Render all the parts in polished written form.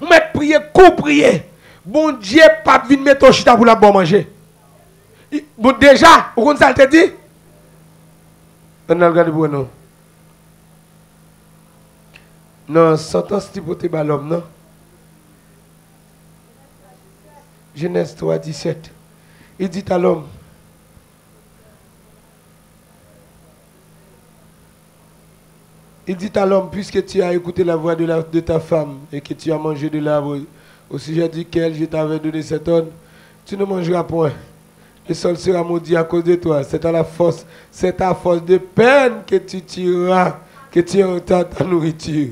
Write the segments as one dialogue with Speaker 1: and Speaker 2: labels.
Speaker 1: Ou mettre prier, coup prier. Bon Dieu, pas venir mettre ton chita pour la bon manger. Bon, déjà, vous comprenez ça, te dit? On a regardé pour nous. Non, sentence type de l'homme, non? Genèse 3, 17. Il dit à l'homme. Il dit à l'homme, puisque tu as écouté la voix de ta femme et que tu as mangé de l'arbre au sujet duquel je t'avais donné cet ordre, tu ne mangeras point. Le sol sera maudit à cause de toi. C'est à force de peine que tu tireras, que tu auras ta nourriture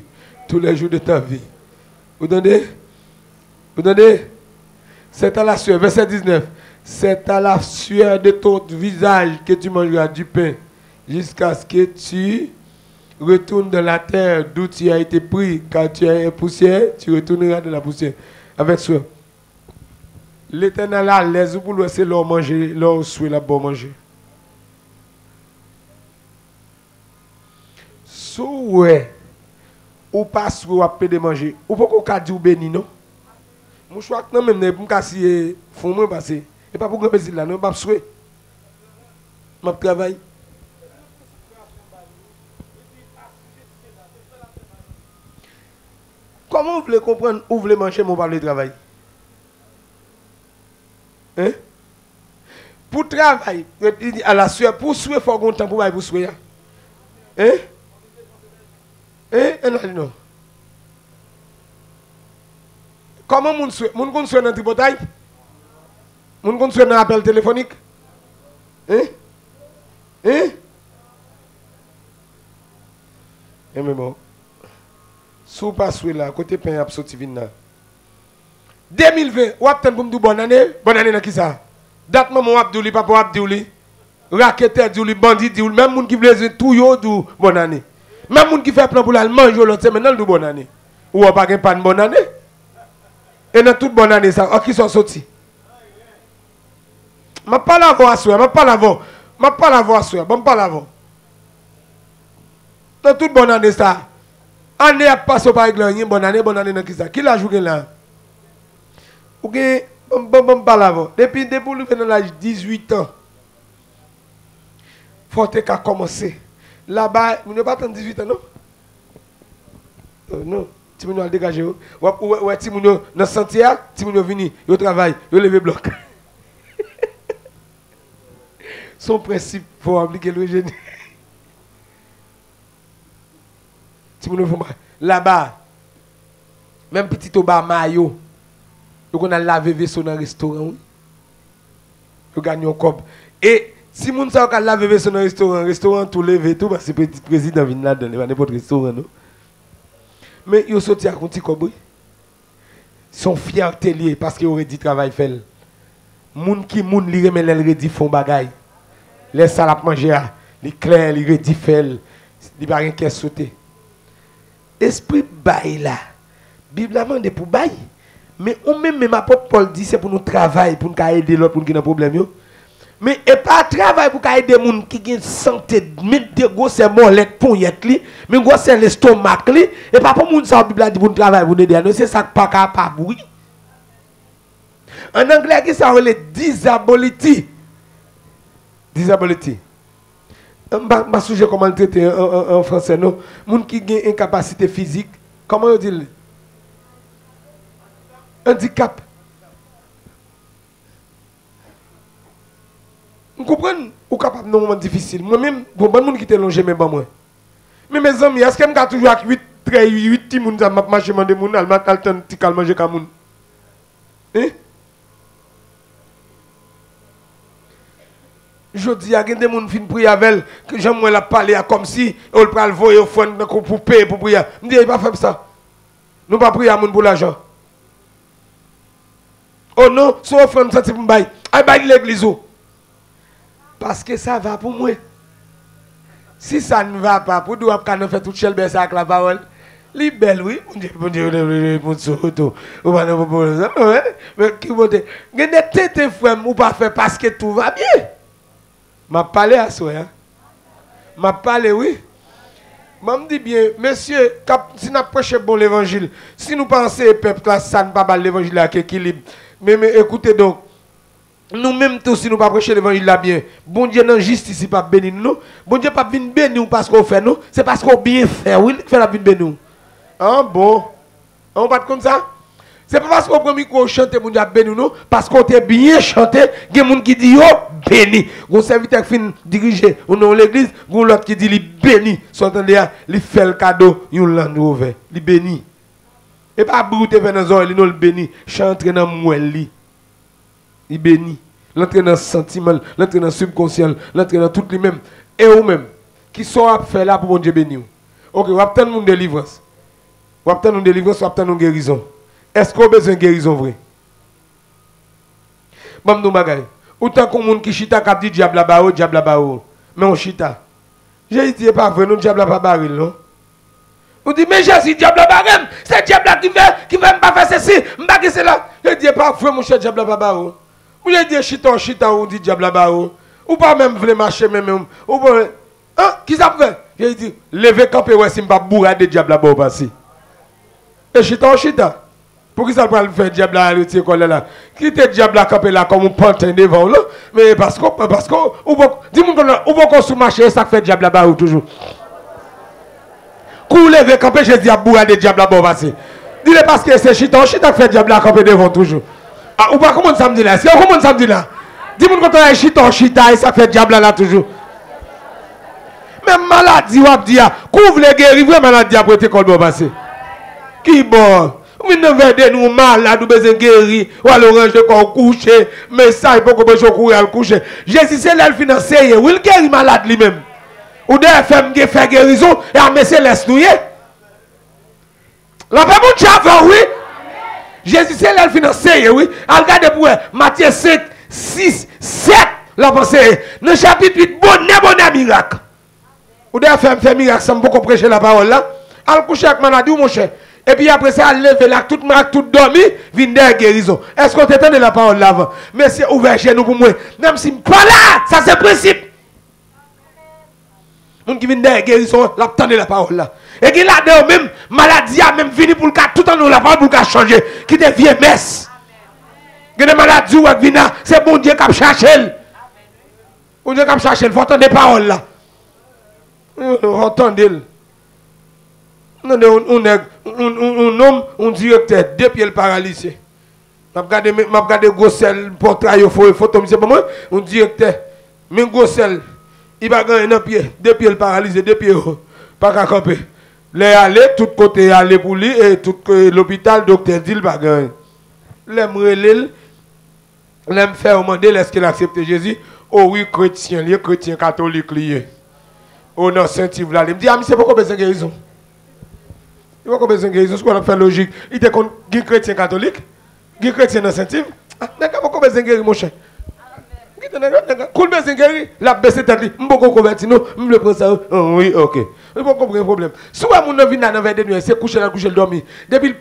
Speaker 1: tous les jours de ta vie. Vous donnez? Vous donnez? C'est à la sueur, verset 19. C'est à la sueur de ton visage que tu mangeras du pain, jusqu'à ce que tu retournes dans la terre d'où tu as été pris, car tu es poussière, tu retourneras dans la poussière. Avec soi. L'Éternel a l'aise pour laisser leur manger, leur souhait là pour manger. Souhait, ou pas souhait à payer de manger, ou pas qu'on dit ou béni, non? Mon choix non même pour me casser fond moi passer. Et pas pour grand plaisir là, non pas souhait. M'a travail. Comment vous voulez comprendre où vous voulez manger mon parler de travail? Hein? Pour travailler, à la sueur, pour souhait, il faut qu'on temps pour souhait. Hein? Hein? Non. Comment mon souhait? Mon compte souhait dans le tripotail? Mon compte souhait dans l'appel téléphonique? Hein? Hein? Et mais bon. Sous pas souhait là, côté pain a sorti vin là. 2020, ou attend pour me dire bonne année dans qui ça? Date maman Abdouli, papa Abdouli, raqueteur Abdouli, bandit Abdouli, même moun qui veut tout yo du bonne année. Même moun qui fait plan pour la manger l'autre semaine dans le bonne année. Ou pas gain pas de bonne année. Et dans toute bonne année ça, qui sont sortis. M'a pas la voix soeur, m'a pas la voix soeur, bon pas la voix. Dans toute bonne année ça. Année a passé par exemple, bonne année dans qui ça? Qui l'a joué là? Ok, bon, depuis nous venons à l'âge de 18 ans, il faut que tu commencer. Là-bas, vous n'avez pas 18 ans, non? Non, si vous avez dégagé, ouais, si vous avez dans le sentier, si vous avez venu, vous travaillez, vous levez bloc. Son principe, il faut appliquer le génie. Si vous avez là-bas, même petit au bas maillot. Donc on a lavé vaisseau dans le restaurant. On gagne un cop. Et si moun sa ka lavé vaisseau dans le restaurant tout levé tout parce que petit président vient là dans n'importe restaurant non. Mais yo sorti à petit cop. Son fierté lié parce qu'il aurait dit travail fait. Moun qui moun li remet l'el redi font bagay. Les salap manger, les clair, li redi fait, li pas rien qui sauter. Esprit bail là. Bible demande pour bail. Mais ou même apôtre Paul dit c'est pour nous travailler, pour nous aider l'autre pour qui a un problème. Mais et pas travail pour aider les gens qui ont santé, mais de gros molette pour y être, mais gros c'est l'estomac, et pas pour nous ça Bible dit pour nous travailler pour aider, c'est ça pas capable, oui. En anglais, qui ça veut disability. Disability. Je sujet comment le traiter en français, non? Les gens qui ont une incapacité physique, comment on dit? Handicap. Vous comprenez? Ou capable de moment difficile. Moi-même, bon, bon monde qui te longe même pas moi. Mais mes amis, est-ce que je suis toujours avec 8 petits moun ça m'a marché de moun, al m'a tal temps ti kal manger ka moun. Hein? Je dis à des moun fin prier avec que j'aime moi la parler comme si on le pral voyer au fond pour payer pour prier. Me dit pas faire ça. Nous pas prier à moun pour l'argent. Oh non, son offrande ça c'est pour bail. Ay bail l'église. Parce que ça va pour moi. Si ça ne va pas, pour nous on faire tout chelbe ça avec la parole. Li belle oui, mon Dieu, mon soto. Ou pas non pour ça. Mais qui monte. Gen des têtes frère ou pas faire parce que tout va bien. M'a parlé à soi hein. M'a parlé oui. Je me dis bien, monsieur, si nous prêchons bon l'évangile, si nous pensons que le peuple là, ça ne pas mal l'évangile avec équilibre. Mais écoutez donc, nous-mêmes tous, si nous ne pas prêcher l'évangile là bien, bon Dieu non justice pas bénir nous. Bon Dieu pas venir bénir nous parce qu'on fait nous, c'est parce qu'on bien fait, oui, fait la vie bénir nous. Ah bon? On va comme ça? C'est pas parce qu'on prend micro chanter mon Dieu béni nous, parce qu'on t'a bien chanté, il y a des gens qui disent béni. Un serviteur qui finit diriger dans l'église, il y a l'autre qui dit il béni. S'entendez, il fait le cadeau, il l'a ouvert, il béni. Et pas brouter dans les oreilles, il béni, chanter dans moelle, il béni. L'entrer dans le sentiment, l'entrer dans le subconscient, l'entrer dans tout les mêmes. Et vous-même, qui sont à faire là pour mon Dieu béni. Ok, vous avez une délivrance. Vous avez une délivrance, vous avez une guérison. Est-ce qu'on a besoin de guérison vrai? Mam nou bagay. Autant qu'on monde qui chita k'ap dit diable là-bas, mais on chita. J'ai dit pas vrai, non diable là pas baril, non? On dit mais Jésus diable là baril, c'est diable là qui veut pas faire ceci, m'pa que c'est là. J'ai dit pas vrai mon cher diable là pas baril. Ou j'ai dit chita on dit diable là baril. Ou pas même vle marcher même ou pas hein, qui ça fait? J'ai dit lever camper ouais si m'pa bourrade diable là bas passer. Et chita. Pour qui ça peut faire diable là, le tiers là? Qui te diable là, camper là comme un pantin devant là? Mais parce que, dis-moi qu'on sous marché, ça fait diable là-bas toujours. Kou lever camper, je dis à bourra de diable là-bas passer. Dis-le parce que c'est chita qui fait diable là, camper devant toujours. Ah, ou pas comment ça me dit là? C'est comment ça me dit là? Dis-moi qu'on a chita et ça fait diable là toujours. Même maladie, ou dit, couvre les guéris, vraiment maladie après te colbo passer. Qui bon? Nous nous malades, nous besoin guérir, ou à l'orange de corps coucher, mais ça, il faut qu'on puisse courir à le coucher. Jésus, c'est là le financier, oui, il guérit malade lui-même. Ou de faire guérison, et à messer laisse nous. La paix, mon Dieu, oui. Jésus, c'est là le financier, oui. Regardez pour Matthieu 5, 6, 7, la pensée. Dans le chapitre 8, bonnet miracle. Ou de faire miracle, ça me peut prêcher la parole là. Al coucher avec maladie, mon cher. Et puis après ça, lever là, tout dormi, vient de guérison. Est-ce qu'on t'entend de la parole là avant? Mais c'est ouvert chez nous pour moi. Même si je ne suis pas là, ça c'est le principe. On qui vient de guérison, la de la parole là. Et qui là dedans même, maladie a même fini pour le cas, tout en nous la parole pour le cas changer. Qui devient messe. Il y a des maladies où elle vient, c'est bon Dieu qui a cherché. Bon Dieu qui a cherché, il faut entendre des paroles là. Entendez-le. Un homme, un directeur, deux pieds paralysés. Je regarde Gossel, portrait, photo, c'est pas moi, un directeur. Mais Gossel, il va gagner un pied, deux pieds paralysés, deux pieds, pas qu'à camper. Les aller, tout côté aller pour lui, et tout l'hôpital, docteur dit, il va gagner. L'aime relève, l'aime faire demander, est-ce qu'il accepte Jésus? Oh oui, chrétien, les chrétiens catholiques liés. Oh non, Saint-Yves là, il me dit, ah, mais c'est pourquoi besoin de guérison? Il va besoin de guérison, ce qu'on a fait logique. Il était un chrétien catholique, un chrétien dans Saint-Yves. Ah, d'accord, pourquoi besoin de guérir, mon cher? Cool besoin de guérir, la baisse tête, je ne peux pas convertir, non, je le prends ça. Oui, ok. Je ne peux pas comprendre le problème. Soit mon vient dans la nuit, c'est coucher dans le dormir. Depuis le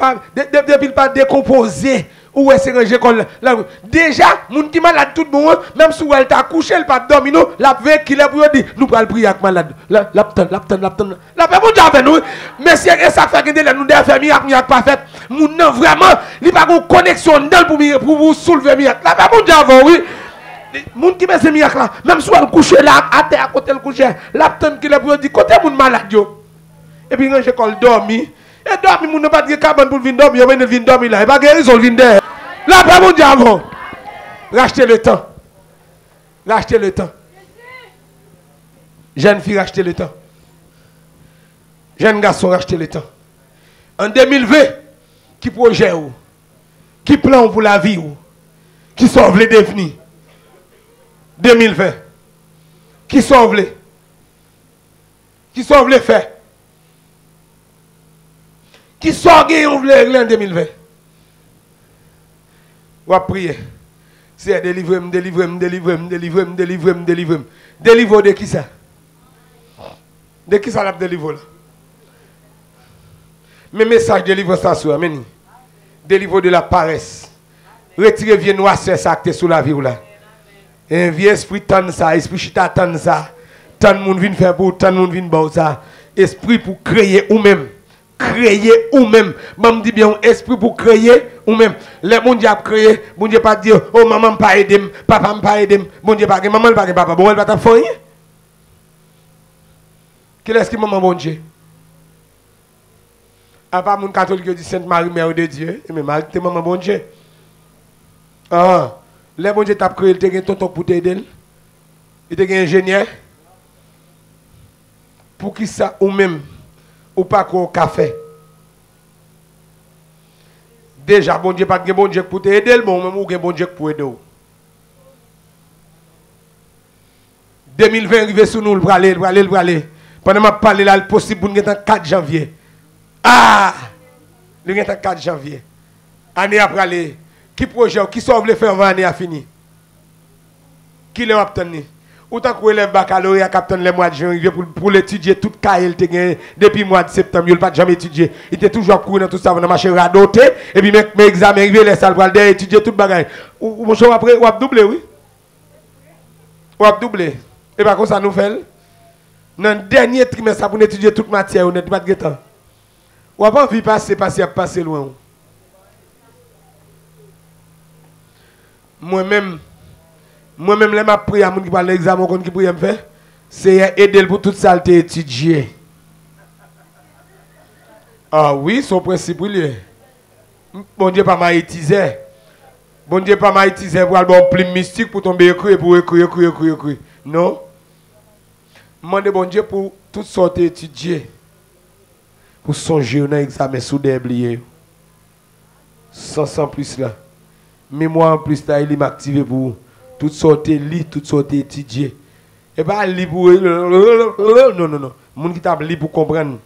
Speaker 1: pas décomposé, ou est-ce que j'ai déjà, mon qui malade tout le monde, même si elle t'a couché, elle pas dormi, non, la veille qu'il a pour dire, nous allons prier avec malade. La paix, mon Dieu avec nous. Mais si ça fait que nous devons faire miracle pas fait, mon non vraiment, il n'y a pas de connexion pour vous soulever miracle. La paix, mon Dieu avec oui. Moun qui met ces miracles là, même si elle couche là, à terre à côté le couche, la tante qui l'a pour dire côté moun malade yo. Et puis quand j'ai dormi, et dormi moun n'a pas de carbone pour venir dormir, mais venir dormir là, et pas guérison venir derrière. Là pas mon Dieu avant. Racheter le temps. Racheter le temps. Jeune fille racheter le temps. Jeune garçon racheter le temps. En 2020, qui projet ou, qui plan pour la vie ou, qui sauve les définis. 2020. Qui sauve les? Qui sauve les faits? Qui sauve les en 2020? On va prier. C'est délivrer. Délivrer de qui ça? De qui ça l'a délivré là? Mes messages délivre ça sur amen. Délivre de la paresse. Retirez vieux noirceur ça qui est sous la vie là. Un vieux esprit tente ça, esprit chita tente ça. Tant de monde vient faire pour, tant de monde vient bon ça. esprit pour créer ou même. Créer ou même. Maman dit bien, esprit pour créer ou même. Les mon Dieu a créé, mon Dieu pas dire, oh maman pas aider, papa pas aider, mon Dieu pas, maman pas papa, bon elle va t'en faire rien. Quel est-ce que maman bon Dieu? À part mon catholique dit Sainte Marie, Mère de Dieu, mais Marie, t'es maman bon Dieu. Ah, les bon Dieu t'a créé, il t'a gagné tonton pour t'aider. Il t'a gagné ingénieur. Pour qui ça ou même, ou pas qu'on café. Déjà, bon Dieu, pas de bon Dieu pour t'aider, mais même ou bon Dieu pour aider. 2020 arrivé sous nous, le aller. Pendant que je parle là, le possible pour nous 4 janvier. Ah! Le 4 janvier. Année après aller. Qui projet, qui sauve le faire avant l'année à fini? Qui l'a obtenu? Autant que élève baccalauréat capitaine le mois de janvier pour l'étudier toute cahier depuis le mois de septembre, il n'a pas jamais étudié. Il était toujours couru dans tout ça, dans la machine radoté, et puis mes examens arrivés, les salles pour étudier toute bagaille. Mon cher après, on a doublé, oui? On a doublé. Et par contre, ça nous fait. Dans le dernier trimestre, pour étudier toute matière, on n'est pas de temps. On n'a pas envie de passer loin. Moi-même, les ma prié à mon qui parle l'examen qui prié me faire, c'est aider pour toute ça étudier. Ah oui, son principe lié. Bon Dieu pas m'a utilisé. Bon Dieu pas m'a utilisé pour aller bon plume mystique pour tomber écrire pour écrire. Non. Demandez bon Dieu pour toutes sortes étudier. Pour songer dans l'examen sous des oubliés. Sans plus là. Mémoire en plus là, il m'a activé pour toutes sortes lire, toutes sortes étudier. Et pas lire pour non. Moun qui t'a lire pour comprendre.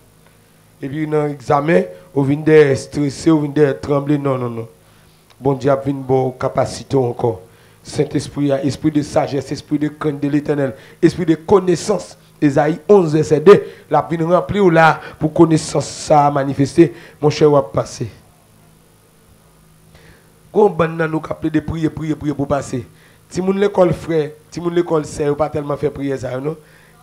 Speaker 1: Et puis dans l'examen, on vient de stresser, on vient de trembler, non. Bon Dieu a une bonne capacité encore. Saint-Esprit, esprit de sagesse, esprit de crainte de l'éternel, esprit de connaissance. Esaïe 11, verset 2, la vie remplie ou là pour connaissance ça manifester, mon cher va passer. Quand on nous appelé de prier pour passer. Si mon l'école frère, si mon l'école sert, pas tellement fait prier ça, non?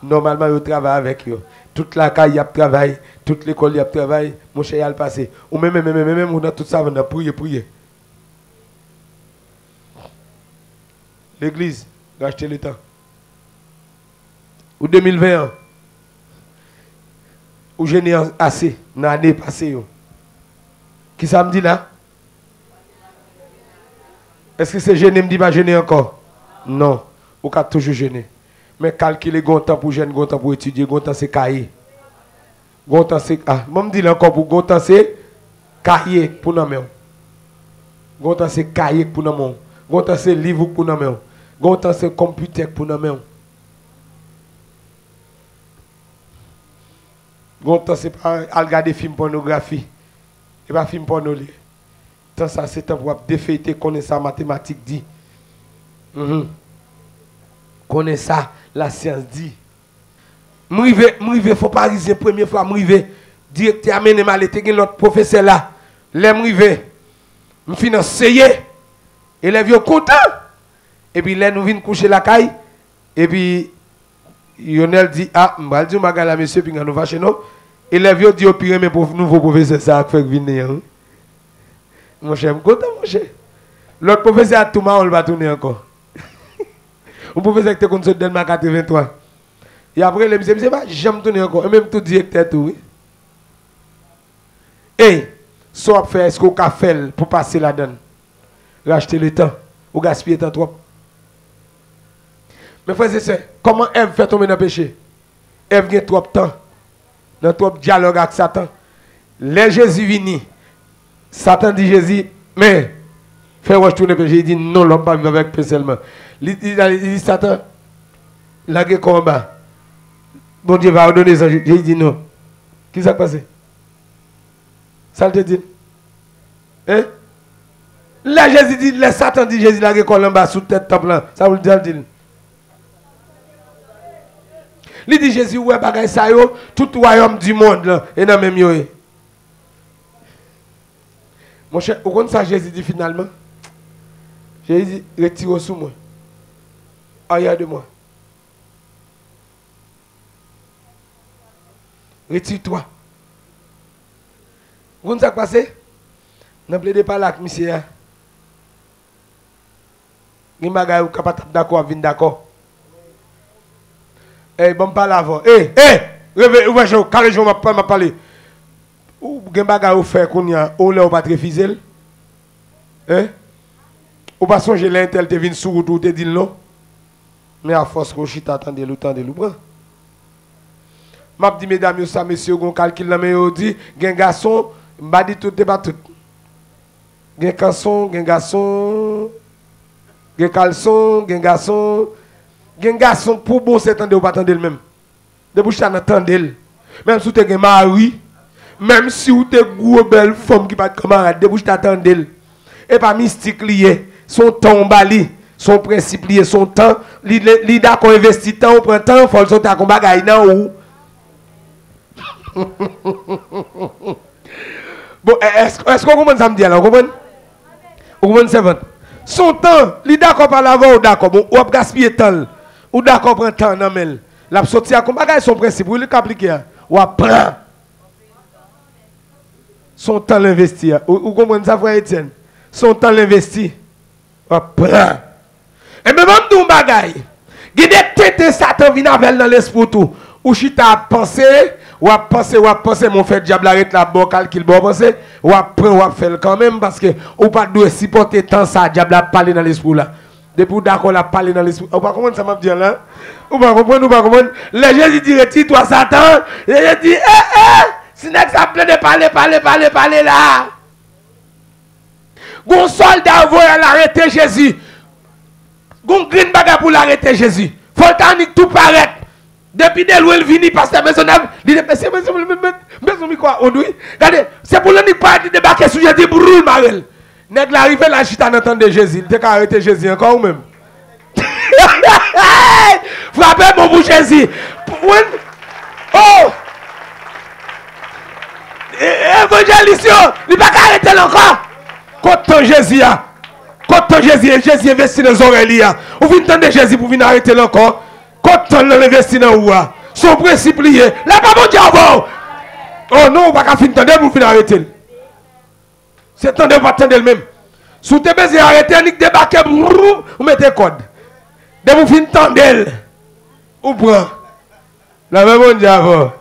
Speaker 1: Normalement, je travaille avec eux. Toute la caille, il y a travail, toute l'école, il y a travail, mon cher, il a passé. Ou même, on a tout ça, on a prier. L'église, racheter le temps. Ou 2021, ou je n'ai assez, dans l'année passée. Qui ça me dit là? Est-ce que c'est gêné, me dit pas gêné encore? Non, ou qu'à toujours gêné. Mais calculer bon temps pour jeûner, bon temps pour étudier, bon temps c'est cahier. Bon temps c'est moi me dis encore pour bon temps c'est cahier pour nous même. Bon temps c'est cahier pour nous même. Bon temps c'est livre pour nous même. Bon temps c'est computer pour nous même. Bon temps c'est pas à regarder film pornographie. Et pas film pornographie. Tant ça c'est temps pour déféter connaître ça mathématique dit. Connaître ça la science dit. M'rive faut parisien première fois m'rive directeur amener mal te gen l'autre professeur là. Les m'rive m'financer élève yo content. Et puis là nous vinn coucher la caille et puis Lionel dit ah m'va dire bagala monsieur puis nous va chez nous. Élève yo dit au pire mais pour nouveau professeur ça fait venir. Mon cher, je suis content, mon cher. L'autre professeur a tout mal, on va tourner encore. Le professeur qui est comme ça, Delma 83. Et après, le monsieur, j'aime tourner encore. Et même tout directeur, tout. Et, soit faire, est-ce qu'on a fait pour passer la donne? Racheter le temps, ou gaspiller le temps trop. Mais frère, c'est comment Ève fait tomber dans le péché? Ève a trop de temps, dans trop de dialogue avec Satan. Les Jésus vini. Satan dit Jésus, mais fais-moi tourner le péché. Il dit non, l'homme pas vivre avec péché seulement. Il dit Satan, la guerre combat. Bon Dieu va ordonner ça. Jésus dit non. Qu'est-ce qui s'est passé? Ça te dit? Hein? Là, Jésus dit, le Satan dit Jésus, la guerre en bas sous tête temple là. Ça vous le dit? Il dit Jésus, ouais, bagaille ça yo, tout royaume du monde là, et dans même yo. Mon cher, au compte ça, Jésus dit finalement, Jésus dit, retire sous moi. Aïe de moi. Retire-toi. Vous savez ce qui passe? N'a plaidé pas là avec monsieur. Ni bagay ou capable d'accord, vinn d'accord. Eh, bon parle avant. Réveille, ouais, carré je m'a parler. Ou gen bagay ou faire qu'on y a, ou là ou pas refuser. Hein? Ou pas songer l'intel te vinn sous route ou te dit non. Mais à force qu'on chita attendez le temps de l'ouvrir. M'a dit mesdames ça messieurs gon calcul là mais yo dit gen garçon, m'a dit tout débat tout. Gen garçon, gen garçon, gen caleçon, gen garçon pour bon s'attendre ou pas attendre le même. De bouche ça n'entendre. Même si tu es mari, même si tu es une belle femme qui pas de camarade, de bouche t'attendre. Et pas mystique lié, son temps bali, son principe lié, son temps, li d'accord investi temps, on prend temps, faut le sauter à combat gagne nan ou. Bon, est-ce qu'on comprend ça me dit alors, vous comprenez? Vous comprenez ça? Son temps, li d'accord par l'avant ou d'accord, bon, ou gaspiller temps, ou d'accord prend temps nan mel. La sortie à combat gagne son principe, ou il appliquer, ou prend son temps l'investi. Vous comprenez ça, frère Etienne? Son temps l'investi. Ou prend. Et même si on bagaille, il y a des têtes Satan viennent avec dans l'esprit tout. Ou chita penser, ou penser, mon fait diable arrête la bon calcul, bon penser, ou prend, ou faire quand même, parce que ou pas doit supporter tant ça, diable a parlé dans l'esprit là. Depuis d'accord, la parlé dans l'esprit. Ou pas comprendre ça m'a dit là? Ou pas comprendre? Les Jésus dit, retire-toi Satan. Les Jésus dit, si n'est que ça plaît de parler là. Gon soldat voit l'arrêter Jésus. Gon green baga pour l'arrêter Jésus. Faut tanique tout paraître. Depuis de l'ouel vini pasteur Maisonneuve, il dit c'est maison quoi on dit. Regardez, c'est pour le ni pas de débarquer sur Jésus brûle marel. Nèg l'arrivé là chita n'entendre Jésus, il t'a arrêter Jésus encore ou même. Frappez mon pour Jésus. Oh! Évangélisation, il pas arrêter encore. Quand Jésus a, quand Jésus investit dans les oreilles, ou vient entendre Jésus pour venir arrêter encore. Quand on investit dans ou son principe lié, là pas bon diable. Oh non, on va pas finir entendre pour venir arrêter. C'est temps de pas attendre même. Sous tes besoins arrêter, ni débarquer, vous mettez code. De vous finir entendre. Ou prend. La même bon diable.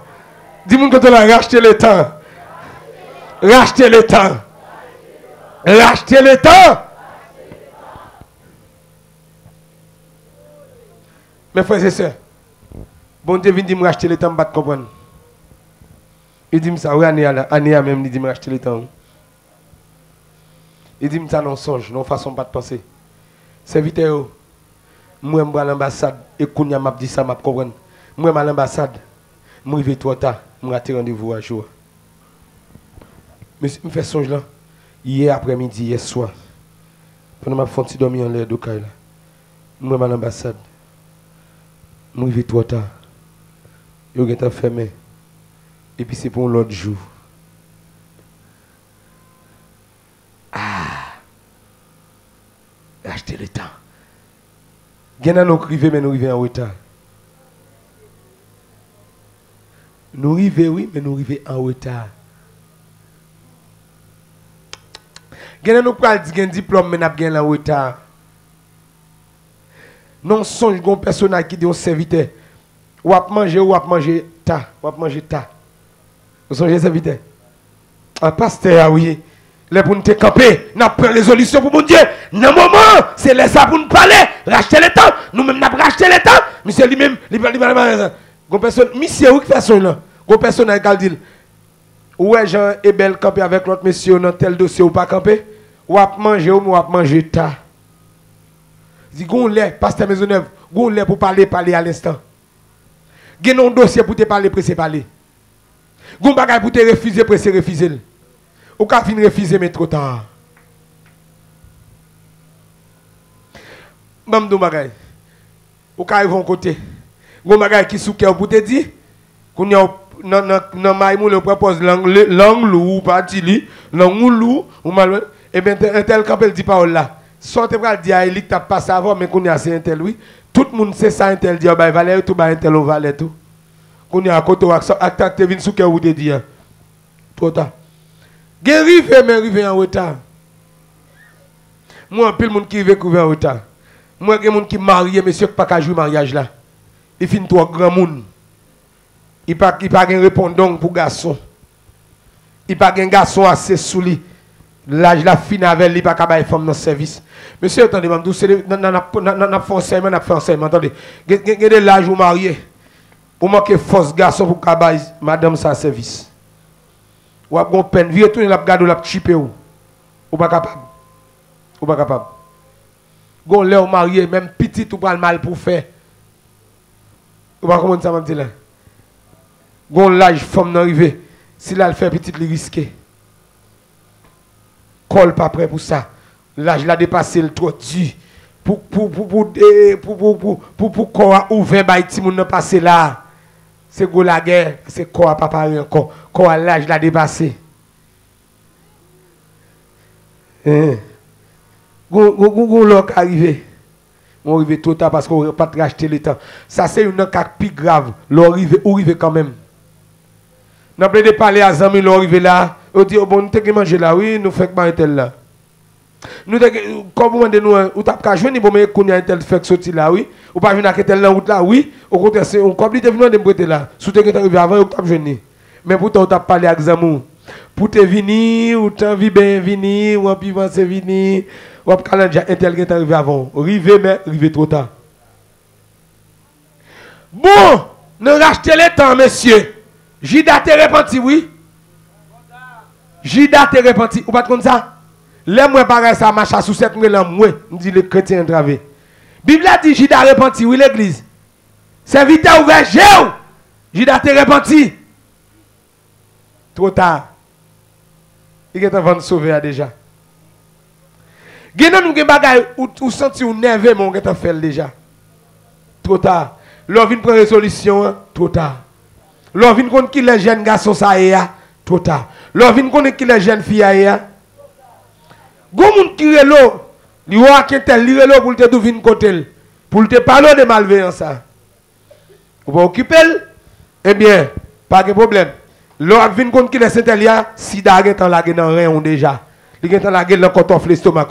Speaker 1: Dis-moi que tu as racheté le temps. Racheter le temps. Racheter le temps. Mes frères et sœurs, bon Dieu vient dire me racheter le temps, je ne comprendre. Il dit ça, oui, année même, il dit me racheter le temps. Il dit ça non songe, non façon pas de penser. Serviteur, moi je vais à l'ambassade, et quand je m'a dit ça, je comprends. Moi je vais à l'ambassade, je vais trop tard, je vais rendez-vous à jour. Mais je me fais songe là, hier après-midi, hier soir, pendant que je suis dormi en l'air de Kaila, je vais à l'ambassade. Nous vivons trop tard. Nous sommes fermés. Et puis c'est pour l'autre jour. Acheter le temps. Nous arrivons, mais nous arrivons en retard. Nous arrivons, oui, mais nous arrivons en retard. Nous prenons un diplôme, mais nous avons en retard. Non, songe gon personnage qui dit un serviteur. Ou à manger ta. Vous songez serviteur. Un pasteur, oui. Les pour nous camper, nous prenons les solutions pour mon Dieu. Dans le moment, c'est les ça pour nous parler. Racheter le temps. Nous-mêmes, nous avons racheté le temps. Monsieur lui-même, gon personne, monsieur, où qui fait son là? Gon personnage qui dit, ouais, Jean et Belle camper avec l'autre monsieur dans tel dossier ou pas camper. Ou à manger ta. Dit gon lait, pasteur Maisonneuve, gon lait pour parler à l'instant. Gen un dossier pour te parler, parler. Gon bagay pour te refuser. Ou ka fin refuser mais trop tard. Mam do bagay. Ou ka arrive côté. Gon bagay qui sou cœur pour te dire, qu'on y a nan maïmou le propose langue lou pas dit langue lou ou mal et ben tel campel dit parole là. Sortez pour dire à Elie, tu as passé avant, mais qu'on a assez intel, oui. Tout le monde sait ça, intel, dit, bah, valeur, tout, bah, intel, on valeur, tout. qu'on y a à côté, acte vin sous cœur ou te dit. Trop tard. Gen rive, mais rive en retard. Moi, un peu le monde qui rive en retard. Moi, il y a des gens qui marié, monsieur, qui pas qu'à jouer mariage là. Il finit trois grands monde. Il pas de répondant pour garçon. Il pas de garçon assez sous lui. L'âge la fin avec lui, il pas de femme dans le service. Monsieur, attendez, on a fait enseignement, attendez. Il y a de l'âge où marié. Ou manque force garçon pour cabaye madame sa service. Ou a gon peine, vieux tourner la garde ou la chipé ou. Ou pas capable. Ou pas capable. Gon lè ou marié, même petit ou pas le mal pour faire. Ou pas comment ça m'a dit là. Gon l'âge femme n'arrive. Si là elle fait petit, il risque. Col pas prêt pour ça. L'âge l'a dépassé le trop dur. Pour quoi ouvert by ti moun nan passer là. C'est go la guerre, c'est quoi pas parler encore. Quoi l'âge l'a dépassé. Go l'ok arrivé. On arrive trop tard parce qu'on n'a pas racheté le temps. Ça c'est une cas plus grave. L'arrivé ou arrivé quand même. N'a pas de parler à Zami l'arrivé là. On dit oh bon nous t'ai manger là oui, nous fait pas tel là. Nous comme vous demandez nous ou t'as pas jouer ni bon mais qu'on y a tel fait sortir là oui, ou pas venir à tel là route là oui, au contraire c'est on comme il te venir de prêter là. Sous te arrivé avant ou t'as venir. Mais pourtant on t'a parlé avec Zamou. Pour te venir ou t'as envie bien venir ou en vivant c'est venir. Ou à calendrier intelligent arrivé avant. Rivé mais rivé trop tard. Bon, nous rachetez le temps, monsieur. Jida te repenti, oui. Jida te repenti. Ou pas comme ça? Les moins pareil ça marche sous cette moelle moi, nous dit les chrétiens entravé. Bible a dit Jida repenti, oui l'église. Serviteur ouvert, Jéhu. Jida te repenti. Trop tard. Il est en train de sauver déjà. Genon nou gen bagay ou senti ou nerveux mon gen fait déjà. Trop tard. L'on vient prendre résolution, trop tard. L'on vient connait qui les jeunes garçons ça y a, trop tard. L'on vient connait qui les jeunes filles y a. Gon moun qui relo, li wa kentel li relo pour te dou vinn côté pour te parler de malveillance ça. Ou pas occuper eh bien, pas de problème. L'on vient connait qui les sentelia sida gen tan la gen nan rien déjà. Li gen tan la gen dans kotof l'estomac.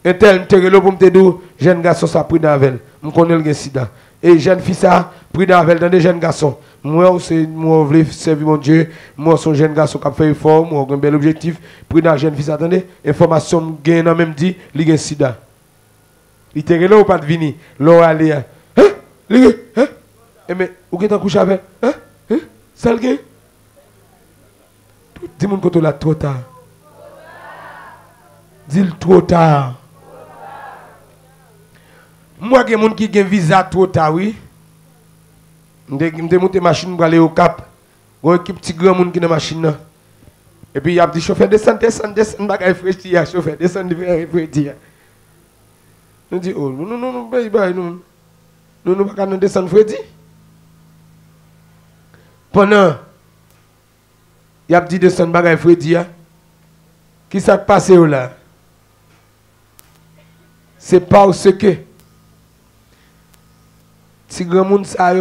Speaker 1: Un tel te relo pour me te dou jeune garçon ça pris d'avel. M connais le gen sida. Et jeune fille ça pris d'avel dans des jeunes garçons. Moi c'est moi voulais servir mon Dieu, moi son jeune garçon qui a fait effort, moi un bel objectif, pris dans jeune fille attendez, information gain nan même dit, li gen sida. Il te relo ou pas de venir. L'on aller hein? Li hein? Et mais ou gen couche avec hein? Hein? Ça le gen? Dis mon côté là trop tard. Dis trop tard. Moi, il y a des gens qui ont un visa trop tard, oui. Je suis monté machine pour aller au Cap. Il y a un petit grand monde qui est dans la machine. Et puis, il y a dit chauffeur, descend, bagage fraîchi, chauffeur, descend, fraîchi. Nous dit, oh, non, nous ne pouvons pas descendre fraîchi. Pendant, il y a dit descend, bagage fraîchi. Qui s'est passé là? C'est parce que si grand monde ça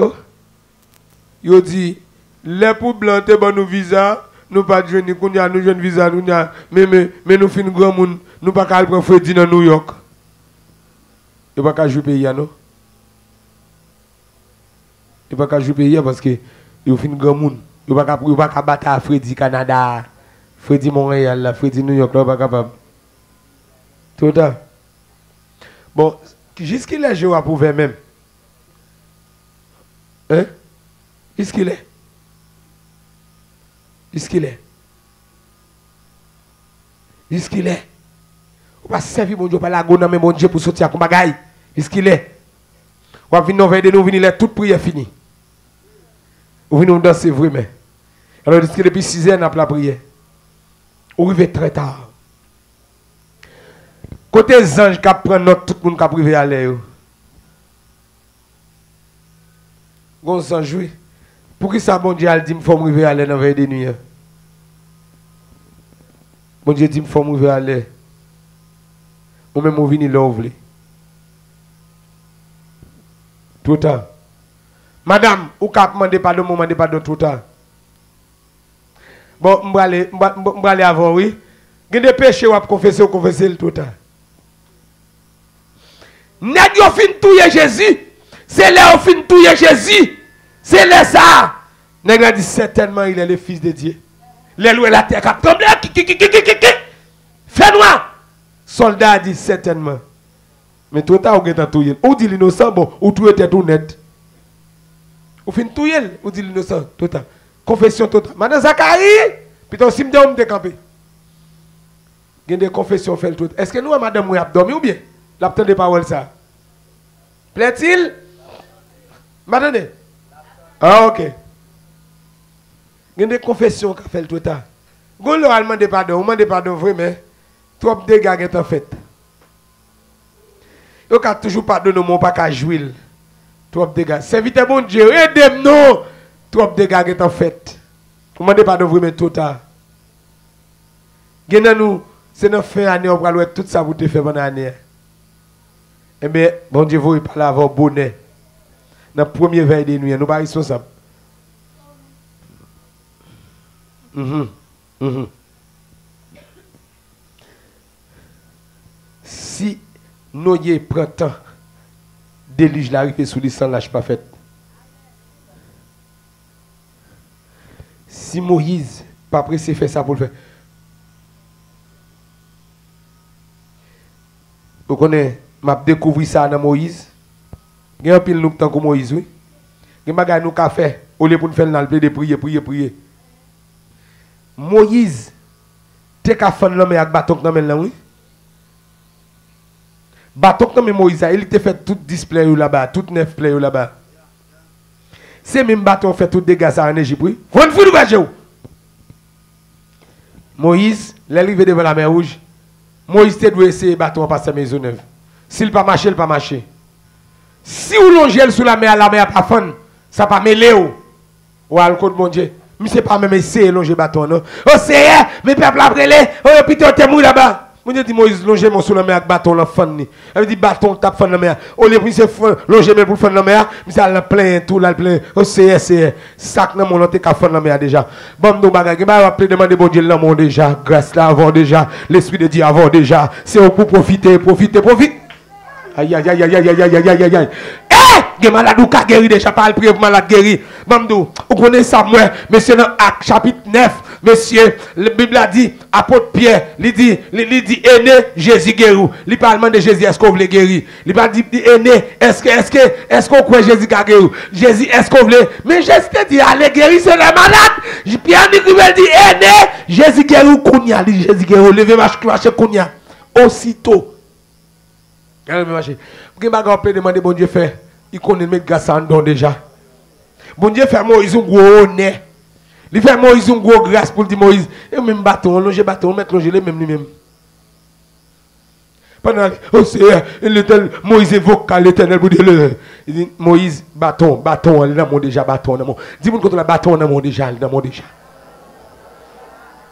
Speaker 1: yo dit les pour blanc te ban nous visa nous pas joindre qu'on y a nous jeune visa nous mais nous fin grand monde nous pas ka prendre Freddy dans New York et pas ka jouer pays non et pas ka jouer pays parce que yo fin grand monde yo pas ka battre à Freddy Canada Freddy Montréal là Freddy New York là pas capable tout ça bon jusqu'il est je va prouver même. Hein? Qu'est-ce qu'il est? Qu'est-ce qu'il est? Qu'est-ce qu'il est? On va servir mon Dieu par la gonne mais mon Dieu pour sortir à bagaille. Qu'est-ce qu'il est? On va venir de nous venir toute prière finie. On va venir danser vraiment. Alors que depuis 6 heures on a la prière. On arrive très tard. Côté les anges qui prennent notre tout le monde qui a privé à l'air. On s'en joue. Pour qui ça, bon Dieu, dit qu'il faut me aller dans la veille de nuit. Bon Dieu dit qu'il faut me aller. Ou même, on vient là, vous voulez. Tout le temps. Madame, ou cap demander pardon, demander pardon tout le temps. Bon, je vais aller avant, oui. Il y a des péchés ou à confesser tout le temps. Nèg yo fin touye Jésus. C'est là où fin touye Jésus. C'est là ça. Nèg a dit certainement il est le fils de Dieu. Les louer la terre cap trembler. Fait noir. Soldat a dit certainement. Mais tout temps ou gen touye. Ou dit l'innocent bon, ou tout était tout net. Ou fin touye, ou dit l'innocent tout temps. Confession totale. Madame Zacharie, putain si me on me décamper. Il y a des confessions faites tout. Est-ce que nous, madame, nous avons dormi ou bien? L'absence de parole ça. Plaît-il? Madame? Ah, ok. Il y a des confessions qui fait tout le temps. Vous demandez pardon, vraiment. Trop de dégâts sont faits. Vous ne toujours pardonner, mon pas qu'à jouer. Trop de dégâts. Serviteur bon Dieu, aidez-nous. Trop de dégâts sont faits. Vous demandez pardon, vraiment, tout le temps. Nous, c'est notre fin d'année, on va tout ça vous te fait pendant l'année. Eh bien, bon Dieu, vous parlez avant bonnet. Dans la première veille de nuit, nous ne sommes pas responsables. Si nous prenons temps, délige l'arrivée sous les sans lâche pas fait. Si Moïse pas pressé faire ça pour le faire. Vous connaissez, je découvert ça dans Moïse. Il y a un pile nous tant que Moïse, oui. Il y a un bagage nous fait au lieu pour nous faire de prier. Moïse, tu as fait l'homme avec bâton dans le oui. Bâton dans Moïse, il t'a fait tout display là-bas, tout neuf play là-bas. C'est même bâton fait tout dégâts en Égypte, oui. Vous ne voulez pas Moïse, l'arrivée devant la mer Rouge. Moïse doit essayer de bâton passer à Maisonneuve. S'il ne pas marcher, il ne pas marcher. Si vous longez sous la mer pas fun, ça pas mêler ou à l'côté mon Dieu. Mais c'est pas même essayer de longer bâton non. Oh c'est mes peuples après les, oh putain t'es mou là-bas. Mon Dieu dit Moïse longer mon sous la mer avec bâton la fun ni. Elle dit bâton tape fun la mer. Au lieu de longer mais pour fun la mer, mais ça la plein tout là plein. Oh c'est sac dans mon ka fun la mer déjà. Bon nous bagage ba appeler demander bon Dieu l'amour déjà, grâce là avant déjà, l'esprit de Dieu avant déjà. C'est pour profiter. Aïe. Eh, malade ou ka guéri déjà pas le prier pour malade guéri. Mamdou, vous connaissez ça moi, monsieur dans Acte chapitre 9, monsieur, la Bible a dit apôtre Pierre, il dit aîné Jésus guéri. Il parle de Jésus est-ce qu'on veut guérir. Il pas dit aîné est-ce qu'on croit Jésus a guéri. Jésus est-ce qu'on veut mais Jésus te dit allez guérir c'est les malades. Pierre dit aîné Jésus guéri kounya, Jésus guéri lever marcher kounya aussitôt. Vous pouvez demander bon Dieu fait. Il connaît mettre grâce en don déjà. Bon Dieu fait Moïse un gros honneur. Il fait Moïse un gros grâce pour dire Moïse. Et même bâton, longer bâton, mettre longer les mêmes lui-même. Pendant l'éternel, Moïse évoque l'éternel pour dire il dit Moïse, bâton, il a mon déjà bâton. Dis-moi contre le bâton, il a mon déjà.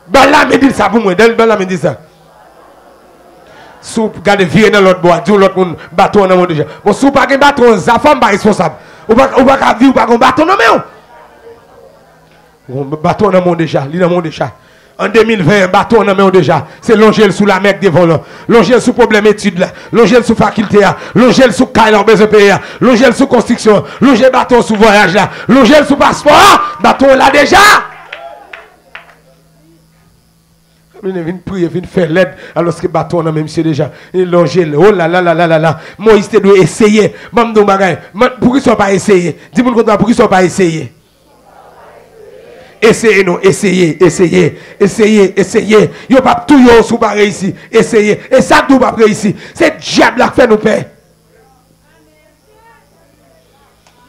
Speaker 1: Bala me dit ça pour moi. Bala me dit ça. Sous garder vieux dans l'autre bois, dit l'autre monde bâton dans mon déjà. Bon sous pas un bâton, ça femme pas responsable. Ou pas vivre pas un bâton non mais bâton dans mon déjà, li dans mon déjà. En 2020, bâton dans mon déjà. C'est longer sous la mec devant là. Longer sous problème étude là, longer sous faculté là, longer sous caille besoin payer, longer sous construction, longer bâton sous voyage là, longer sous passeport, bâton là déjà. Il vient prier, vient faire l'aide alors que bâton dans même monsieur déjà. Il longe oh là. Moïse te doit essayer. Mamdou bagay. Pour qu'ils soit pas essayer. Dis-moi pour qu'ils soit pas essayer. Essayez non, essayez. Yo pas tout yo sous pas réussi. Essayez. Et ça tout pas réussi. C'est diable qui fait nous paix.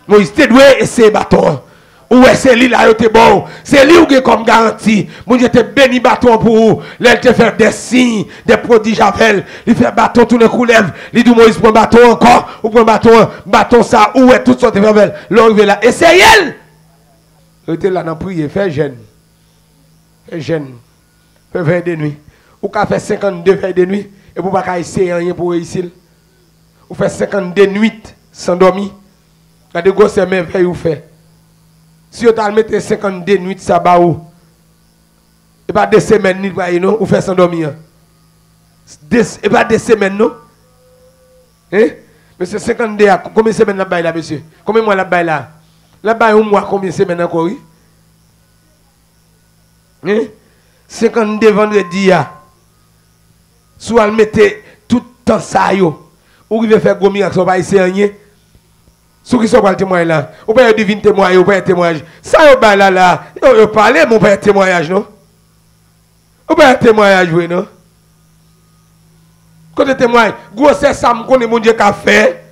Speaker 1: Moïse te doit essayer bâton. Ou c'est lui là, bon. C'est lui qui est comme garantie. Mon Dieu te béni bâton pour vous. L'elle te fait des signes, des prodiges avec. Il fait bâton tout le coup lève. Il dit Moïse prend bâton encore. Ou prend bâton ça. Où est tout sorte de avec. L'arrivée là. Essayez. Il était là dans prier. Fais jeûne. Fais 20 de nuit. Ou qu'à faire 52 veilles de nuit. Et vous ne pouvez pas essayer rien pour réussir. Ou fait 52 nuits sans dormir. Quand de grosses merveilles ou fait. Si vous avez mis 52 nuits ça ba ou. Et pas 2 semaines ni non, ou fait s'endormir. Et pas 2 semaines non. Hein? Monsieur 52 combien de semaines la bail là monsieur? Combien de mois la bail là? La bail un mois combien de semaines encore oui? Hein? 52 vendredi ya. Soit elle mettez tout temps ça yo. Ou il veut faire gros miracle, ça va essayer rien. Ceux qui sont pas le témoignage là, ou pas divine témoignage, ou pas témoignage. Ça yo ba là, yo parler mon pas témoignage non. Ou pas témoignage oui non. Côté témoignage, gros c'est ça me connaît mon Dieu qu'a fait.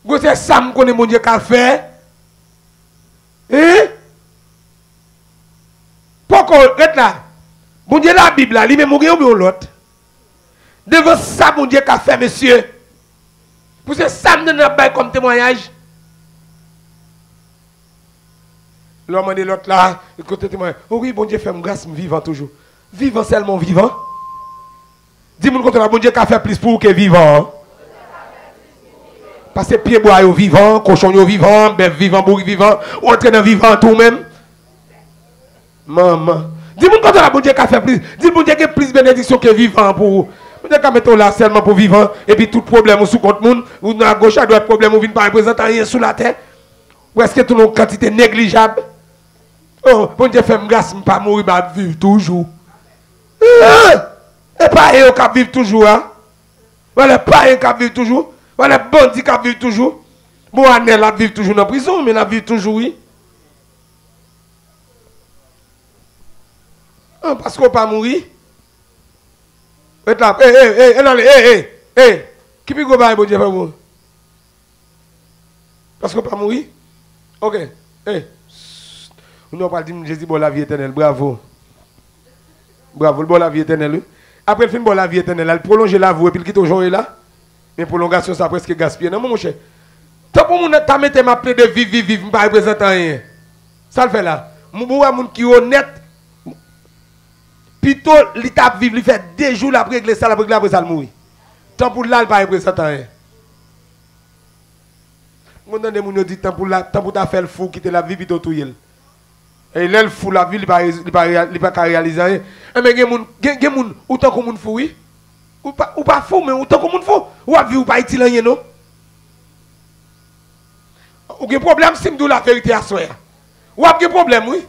Speaker 1: Gros c'est ça me connaît mon Dieu qu'a fait. Hein? Pourquoi reste là? Mon Dieu la Bible là, lui même mourir ou l'autre. Devant ça mon Dieu qu'a fait monsieur. Pour ce ça me donne comme témoignage. L'homme de l'autre là, côté témoignage. Oh oui, bon Dieu fait grâce, vivant toujours. Vivant seulement vivant. Dis-moi contre la bon Dieu qu'a fait plus pour que vivant. Parce que pied bois yo vivant, cochon yo vivant, bœuf vivant, bourri vivant, ou entraînant vivant tout même. Maman. Dis-moi contre la bon Dieu qu'a fait plus. Dis-moi bon Dieu qui a plus bénédiction que vivant pour vous. Vous devez mettre là seulement pour vivant et puis tout problème sous compte monde ou à gauche à droite problème ou vient pas représenter rien sous la terre. Ou est-ce que tout une quantité négligeable? Oh, bon Dieu fait grâce pas mourir mais vivre toujours. Et pas eux qui vivent toujours hein. Voilà pas eux qui vivent toujours. Voilà bandit qui vivent toujours. Bon année la vivre toujours dans prison mais la vivre toujours oui. Parce qu'on pas mourir. Là, qui peut go bon Dieu pour vous? Parce qu'on pas mourir. OK. On n'a pas dit Jésus bon la vie éternelle. Bravo. Bravo, le bon la vie éternelle. Après le film bon la vie éternelle, elle prolonge la vie et puis il quitte aujourd'hui là. Mais prolongation ça presque gaspillé. Non mon cher. Tant pour mon ta mettre ma plaie de vivre pas représenter rien. Ça le fait là. Mon qui honnête. Plutôt, l'étape vivre, il fait 2 jours après régler ça, après ça, mourir. Tant pour là, il ne pas représenter rien. Mon nom dit tant pour ta faire le fou, quitter la vie, puis tout y est. Et là, le fou, la vie, il ne pas réaliser rien. Mais il y a des gens, autant que moun fou, oui. Ou pas fou, mais autant que moun fou. Ou à vie, ou pas utile rien, non. Ou il y a un problème, si je la vérité à soi. Ou a un problème, oui.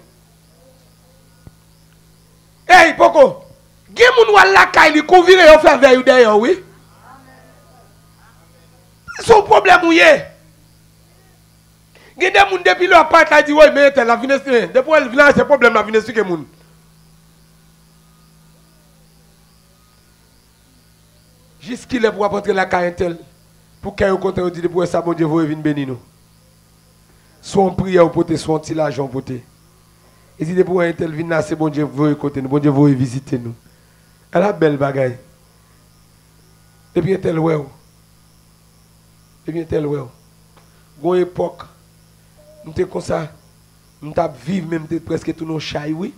Speaker 1: Hey, Poko, gen moun wala kay li kouvire yo faire veille d'ailleurs, oui. Son problème ou yé. Gen des moun depuis leur part la dit, oui, mais la vine depuis elle vient ce problème la vine sur que moun. Jusqu'il est pour apporter la kay tel pour qu'il y ait au contraire dit pour ça bon Dieu vous venir bénir nous. Soit on prière pour te, soit on tire l'argent pour te. Et si pour un tel vin c'est bon Dieu vous écouter nous, bon Dieu vous visiter nous. Elle a belle bagaille. Et puis tel ouais. Et bien tel ouais. Gon époque nous t'es comme ça, nous t'a vivre même presque tout nos chai oui.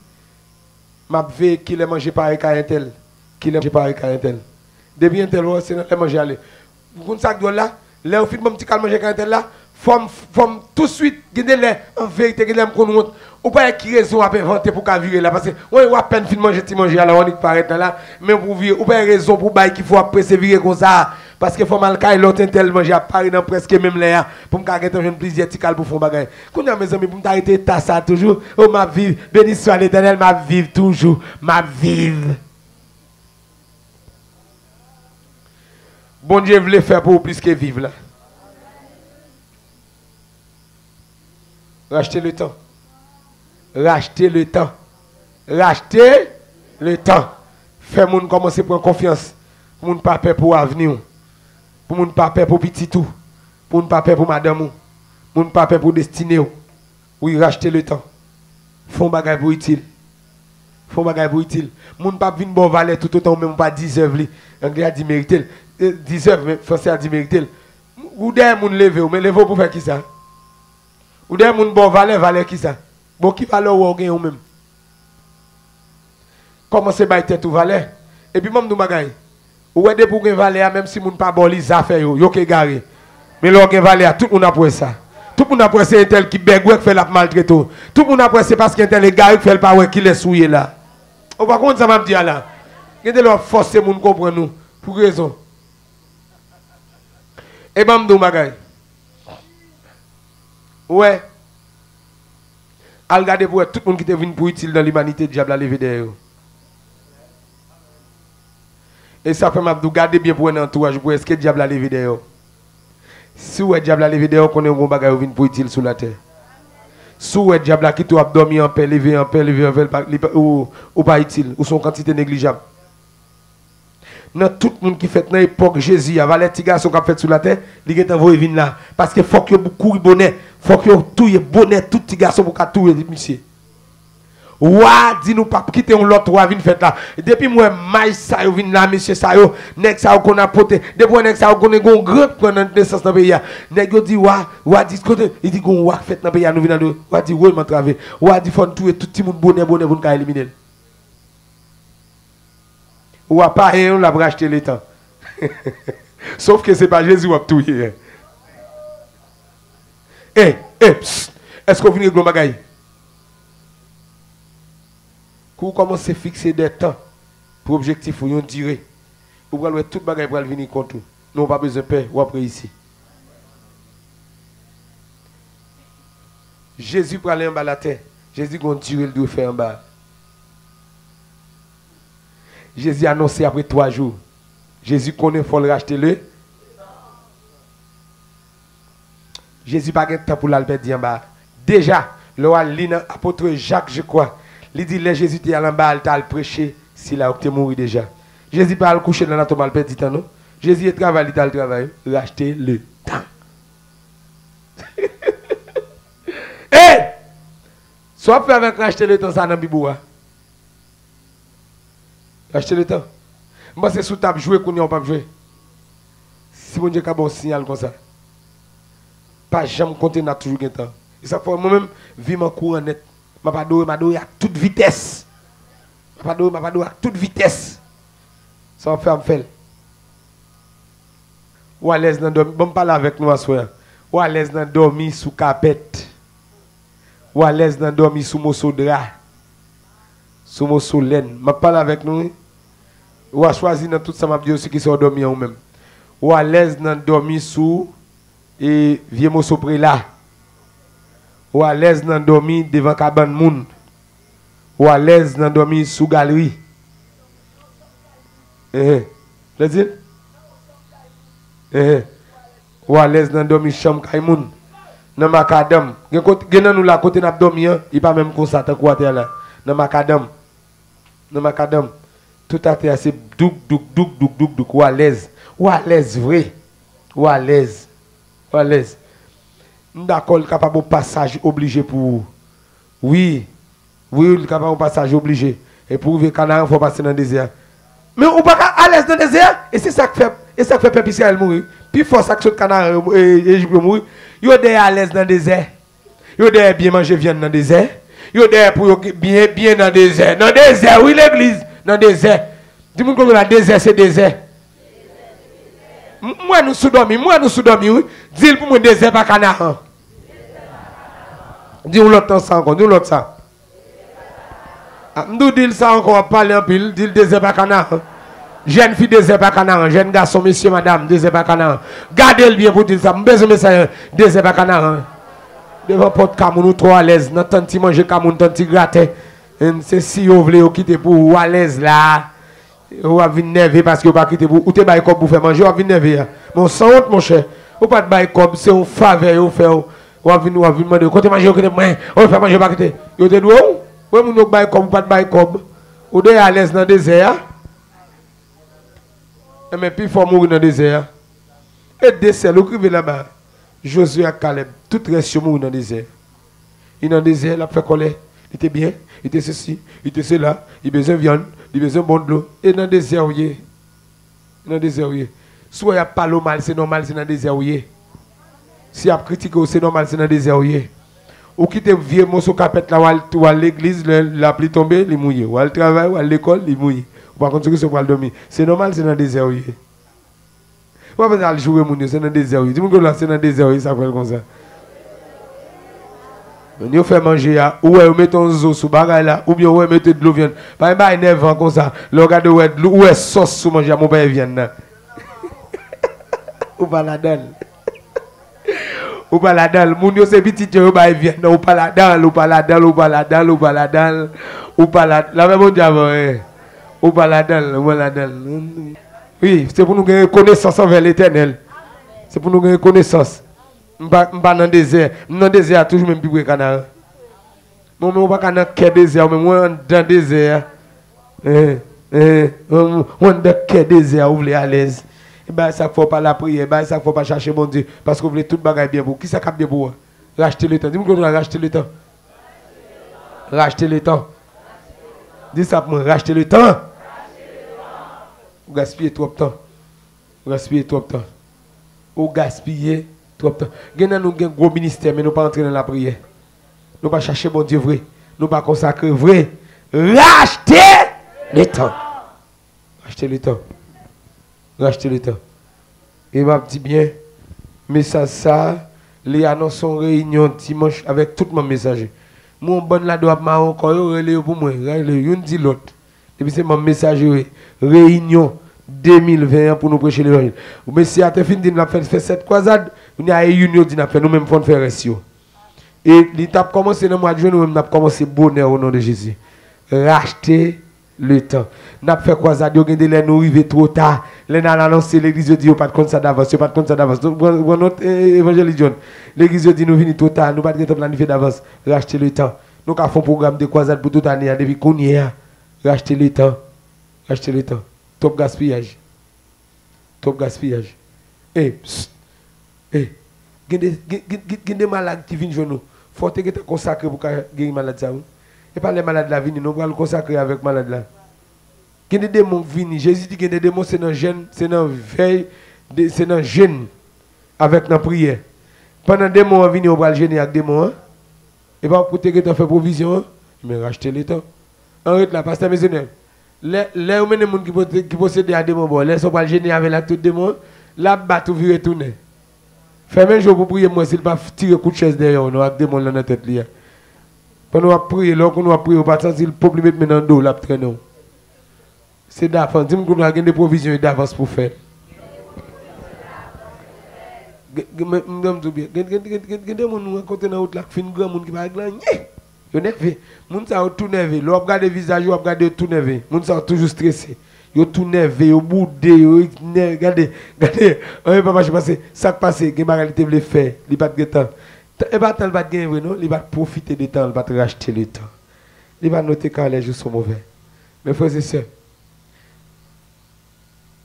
Speaker 1: M'a veille qui les manger par un tel, qui les manger par un tel. Depuis un tel ouais c'est les manger aller. Vous ça doit là, là au fin mon petit calme manger un tel là, forme tout de suite gagner les en vérité gagner qu'on ou pas qui raison à inventer pour qu'à vivre là parce que on à peine fin manger ti manger là on est paraît là mais pour vivre ou pas raison pour bail qu'il faut persévérer comme ça parce que faut mal caille l'autre tel manger à Paris dans presque même là pour me gagner un plaisir tical pour faire bagaille quand mes amis pour m'arrêter ta ça toujours oh ma vie béni soit l'Éternel ma vivre toujours ma vivre bon Dieu voulait faire pour plus que vivre là racheter le temps. Racheter le temps. Racheter le temps. Faire moun commencer à prendre confiance. Pour moun pas peur pour l'avenir. Pour moun pas peur pour petit tout. Pour moun pas peur pour madame. Moun pas peur pour destinée. Oui, racheter le temps. Font bagay pour utile. Font bagay pour utile. Moun pas vinn bon valet tout autant même pas 10 œuvres li. Anglais a dit mériter. 10 œuvres mais français a dit mériter. Ou derrière moun lever mais lever pour faire qui ça? Ou derrière moun bon valet qui ça? Bon, qui va leur ou gagne même? Comment c'est bail tête ou valet? Et puis, même nous bagaille. Ou aide pour gagner valet, même si moun pas bon les affaires, yo ke garé. Mais là, on va tout le monde après ça. Tout le monde après c'est un tel qui bègue qui fait la maltraiter. Tout le monde après c'est parce qu'un tel est gars qui fait le pas qui laisse souiller là. On va contre ça m'a dit là. Il y a de forcer moun comprendre nous pour raison. Et ben m'dou bagay. Ouais. Al regarder pour tout le monde qui est venu pour utile dans l'humanité, diable a levé derrière. Et ça fait m'abdou garder bien pour un entourage pour est-ce que diable a levé derrière. Si ouais diable a levé derrière qu'on est un bagay venu pour utile sur la terre. Si ouais diable qui tout abdomi en paix, levé en paix, ou pas utile ou son quantité négligeable. Dans tout le monde qui fait dans l'époque Jésus, il y a des petits garçons qui ont fait sur la terre, ils ont envoyé là. Parce qu'il faut que beaucoup de bonnet, il faut que tout le bonnet, tout petit garçon pour tout le monsieur. Ouah, dis-nous pas quitter l'autre roi vient fait là. Depuis moi, maïs ça vient là, monsieur ça yo, nek ça qu'on a porté. Depuis nek ça qu'on est gon grand pendant naissance dans pays. Nek yo dit ouah dit côté, il dit gon ouah fait dans pays nous venons de. Ouah dit ouais m'a travé. Ouah dit faut tout le monde bonnet pour nous éliminer. Ou à pas on l'a racheté les temps. Sauf que c'est pas Jésus qui a tout hier. Est-ce qu'on vient de bagaille? Quand vous commencez à fixer des temps pour objectif ou une durée, vous allez tout bagaille pour venir contre nous. Nous pas besoin de paix ou après ici. Jésus pour aller en bas de la terre. Jésus qu'on durée le doit faire en bas. Jésus a annoncé après 3 jours. Jésus connaît, il faut le racheter le. Jésus n'a pas de temps pour le perdre en bas. Déjà, l'apôtre Jacques, je crois, il dit que Jésus était en bas, il a prêché, s'il a mort déjà. Jésus n'a pas couché dans la tombe, il a perdu temps, non? Jésus a travaillé, il a travaillé, racheter le temps. Hé! Soit fait avec racheter le temps, ça dans la Bible. Acheter le temps. Moi, c'est sous table jouer qu'on n'y a pas joué. Si mon Dieu a un bon signal comme ça, pas jamais compter n'a toujours un temps. Et ça fait moi-même, vivre en courant net. Je ne pas à toute vitesse. Je ne pas à toute vitesse. Ça va faire me faire. Ou à l'aise dans dormir. Bon, parle avec nous à soir. Ou à l'aise dans dormir sous carpette. Ou à l'aise dans dormir sous morceau de drap. Sous morceau de laine. Je parle avec nous. Ou à choisir dans tout ça, m'a dit aussi qui sont dormir ou même. Ou à l'aise dans dormir sous et vieux morceau là. Ou à l'aise dans dormir devant cabane moun. Ou à l'aise dans dormir sous galerie. Le dit? Ou à l'aise dans dormir chambre kaimoun. Dans macadam. Gen nous la côté n'a dormir, il pas même comme ça tant quoi là. Dans macadam. Dans macadam. Tout à fait assez douk ou à l'aise. Ou à l'aise vrai. Ou à l'aise. Ou à l'aise. D'accord, capable de passage obligé pour. Oui, capable de passage obligé. Et pour vivre canard, il faut passer dans le désert. Mais on pas à l'aise dans le désert. Et c'est ça que fait. Et ça que fait peuple Israël mourir. Puis force ça que le canard et Égypte mourir. Yo est à l'aise dans le désert. Yo est bien manger viande dans le désert. Yo est pour bien dans le désert. Dans le désert, oui l'église. Dans le désert. Dis-moi comment le désert c'est désert. Moi nous sous-dormi, oui. Dis pour moi désert pas canard. Dis-nous l'autre ça encore, dis-nous l'autre ça. Nous dis ça encore, parler en pile, dis le désert pas canard. Jeune fille désert pas canard, jeune garçon, monsieur, madame, désert pas canard. Gardez-le bien pour dire ça, besoin de ça, désert pas canard. Devant porte Cameroun, trop à l'aise, dans tant de manger Cameroun, tant de gratter. C'est si vous voulez quitter pour à l'aise là. Ou à venir nerver parce que vous pas quitter pour ou te bail comme pour faire manger ou à venir nerver. Mon sans honte mon cher. Ou pas de bail comme c'est un faveur ou faire ou à venir demander côté manger côté moi on fait manger pas quitter. Yo te dou ou mon bail comme pas de bail comme ou de à l'aise dans le désert. Mais puis il faut mourir dans le désert. Et désert l'écrivez là-bas. Josué à Caleb tout reste sur mourir dans le désert. Il dans le désert là fait colère. Il était bien, il était ceci, il était cela, il besoin de viande, il besoin de bon de l'eau. Et dans le désert, dans le désert, soit il n'y a pas l'eau mal, c'est normal, c'est dans le désert. Si il y a critiqué, c'est normal, c'est dans le désert. Ou quitte vieux morceau capette là, ou à l'église, la pluie tombée, il est mouillé. Ou à le travail, ou à l'école, il est mouillé. Ou par contre, c'est pour le dormir. C'est normal, c'est dans le désert. On va pas jouer mon Dieu, c'est dans le désert. Dis-moi que là, c'est dans le désert, ça s'appelle comme ça. Nous fait manger, ou on met ton zo sous bagaille là, ou bien on met de l'eau viande. Pas un bail 9 ans comme ça. Le regarde où est sauce sous manger, mon père viande. Ou pas la dalle. Ou pas la dalle. Mon Dieu, c'est petit, ou pas viande. Ou pas la dalle, ou pas la dalle, ou pas la dalle, ou pas la dalle. Ou pas la dalle. La même diable, ou pas la dalle, ou pas la dalle. Oui, c'est pour nous gagner connaissance envers l'éternel. C'est pour nous gagner connaissance. Je ne suis pas dans le désert. Dans le désert, toujours même plus que canard. Moi, je ne suis pas dans le désert, mais moi, dans le désert. On est dans le désert, vous voulez à l'aise. Et bien, ça ne faut pas la prière, ça ne faut pas chercher mon Dieu. Parce que vous voulez tout bagaille bien pour. Qui ça cap bien pour vous? Racheter le temps. Dis-moi qu'on a racheté le temps. Racheter le temps. Dis ça pour moi, racheter le temps. Vous gaspillez trop de temps. Vous gaspillez trop de temps. Vous gaspillez trop de temps. Nous avons un gros ministère, mais nous ne pas entrer dans la prière. Nous ne pas chercher mon Dieu vrai. Nous ne pas consacrer vrai. Racheter le temps. Racheter le temps. Racheter le temps. Et m'a dit bien, message ça, les annonces sont réunion dimanche avec tout mon messager. Mon bon là doit m'a encore relé pour moi, une dit l'autre. Et puis c'est mon messager réunion 2020 pour nous prêcher l'évangile. Mais si à te fin de fait cette croisade, on a réunion dit n'a fait nous même font faire récit. Et l'étape commencé dans le mois de juin, nous même n'a commencé bonheur au nom de Jésus. Racheter le temps. N'a fait croisade, on a nous arriver trop tard. Les n'a annoncé l'église dit pas de compte ça d'avance, pas de compte ça d'avance. Notre évangile John, l'église dit nous venir trop tard, nous pas de planifier d'avance. Racheter le temps. Nous avons fait un programme de croisade pour toute année depuis qu'on y est. Racheter le temps. Racheter le temps. Top gaspillage. Top gaspillage. Il y a des malades qui viennent chez nous. Il faut que tu consacres pour gagner les malades. Et pas les malades la vie, nous allons le consacrer avec les malades là. Il y a des démons qui viennent. Jésus dit que des démons, c'est dans le jeûne, c'est dans le veille, c'est dans le jeûne avec la prière. Pendant des mois, on vient, on va le jeûner avec des démons. Et pas pour que tu fasses provision, mais racheter le temps. Arrête là, pasteur missionnaire. Les gens qui possèdent des démons, les gens qui gêner avec la tout démon, là, tout virer tourner. Fais même jour pour prier, moi, s'il pas tirer coup de chaise derrière, on a des démons dans la tête. Pendant qu'on va prier, là, on va prier, on va pas sentir le peuple mettre dans le dos, là, traîner. C'est d'avance. Dis-moi qu'on a des provisions d'avance pour faire. Il y a des gens qui ont un grand monde qui va gagner. Yo nerveux, moun sa tout nerveux, l'on regarde visage, on regarde tout nerveux, moun sa toujours stressé. Yo tout nerveux, yo boudé, yo regardez, on va pas passer, ça passe, gen bagay te vle faire, li pas de temps. Et pas tant pas de vrai non, li va profiter du temps, il va racheter le temps. Il va noter quand les jours sont mauvais. Mes frères et sœurs,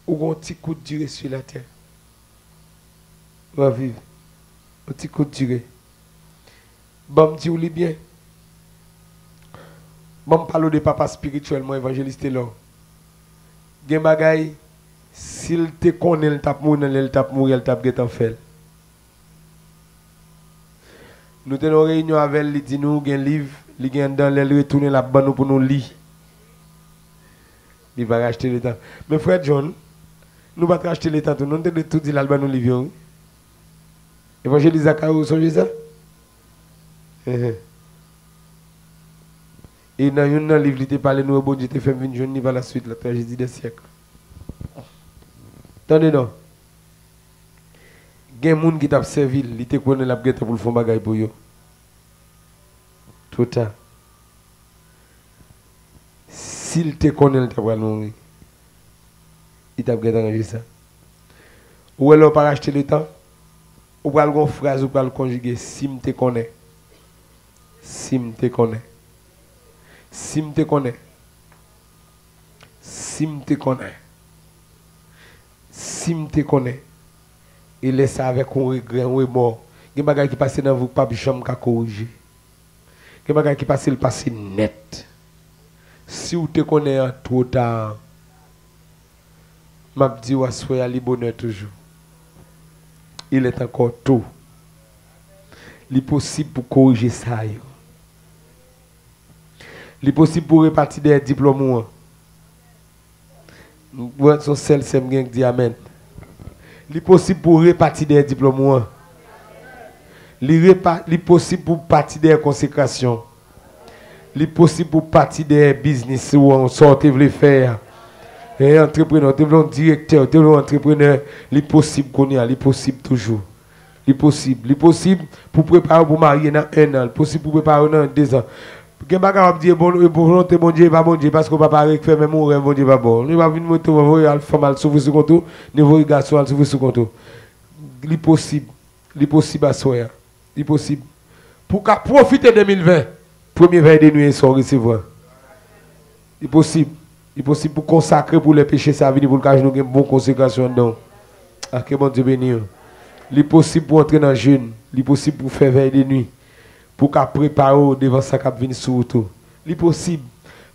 Speaker 1: ou un petit coup de durée sur la terre. On va vivre un petit coup de durée. Bon, dis-vous bien. Bon, parle de papa spirituellement évangéliste là. Gen bagay, s'il te connaît, il tape mourir, il tape mourir, il tape get en fait. Nous tenons réunion avec lui, dit nous, gen livre, li gen dans les retourner la banne pour nous lire. Il va racheter le temps. Mais frère John, nous va racheter le temps, nous devons tout dire l'album nous livre. Évangéliste Zachary, vous songez ça? Et dans un livre, il te parle, nous, bon Dieu, te fait venir jeune par la suite, la tragédie des siècles. Attendez, non. Il y a des gens qui t'a servi, il te connaît la guette pour le faire bagaille pour eux. Tout ça. S'il te connaît, il t'a pas mourir. Il t'a guette arranger ça. Ou alors, pas acheter le temps, ou pas le phrase, ou pas le conjuguer, si me te connaît. Si me te connaît. Si me te connais, si me te connais, si me te connais, et laisse ça avec un regret, un remords. Il y a des choses qui passent dans vous, pas de chambre à corriger. Il y a des choses qui passent le passé net. Si vous te connaissez trop tard, je dis que soyez à bonheur toujours. Il est encore tôt. Il est possible pour corriger ça. Il est possible pour répartir des diplômes. Son seul, c'est qui dit Amen. Il possible pour répartir des diplômes. Il possible pour partir des consécrations. Il possible pour partir des business où on sort et veut faire. Et entrepreneur, directeur, entrepreneur, il possible qu'on y a, il possible toujours. Il possible pour préparer pour marier dans 1 an, il possible pour préparer dans 2 ans. Quelqu'un ne peut pas dire bon volonté bon Dieu pas bon Dieu parce qu'on ne peut pas faire même mon rêve bon Dieu pas bon. Il va venir moto va voir femme al souffrir sur compte, niveau garçon al souffrir sur compte. Il possible à soi. Il possible pour profiter 2020. Premier veille de nuit sans recevoir. Il possible pour consacrer pour les péchés ça venir pour que nous ayons une bonne consécration dedans. Ah que bon Dieu béni. Il possible pour entrer dans le jeûne, il possible pour faire veille de nuit. Pour qu'à préparer devant ça qui vient sur tout. Il possible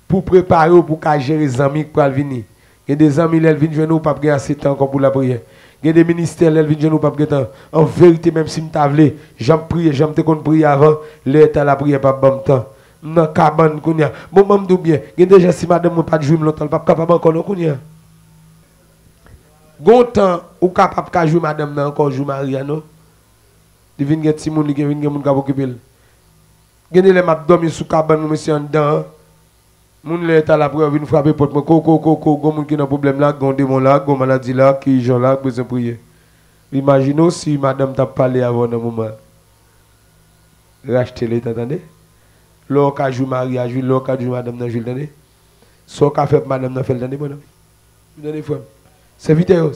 Speaker 1: pour préparer pour qu'à gérer les amis qui vont venir. Il y a des amis qui viennent venir pas gagner assez de temps encore pour la prière. Il y a des ministères qui viennent venir pas gagner temps. En vérité même si je voulais, j'aime prier, j'aime te prier avant, l'état la prière pas bon temps. Dans cabane kounya. Bon m'm dou bien. Il y a déjà si madame pas de jouer longtemps, pas capable encore kounya. Gon temps ou capable ka jouer madame nan encore jouer Maria non. Di vinn get si moun li vinn gen moun ka occuper. Gende les m'a dormi sous cabane monsieur en dedans. Moun le ta la prière vinn frapper porte moi go moun qui nan problème là, gon démon là, gon maladie là, qui gens là besoin prier. Imaginez si madame t'a parlé avant un moment. Racheter les t'entendez? L'or ka jou mariage, l'or ka jou madame nan joue t'entendez? So ka fait madame nan fait t'entendez bon ami? T'entendez frère? Serviteur.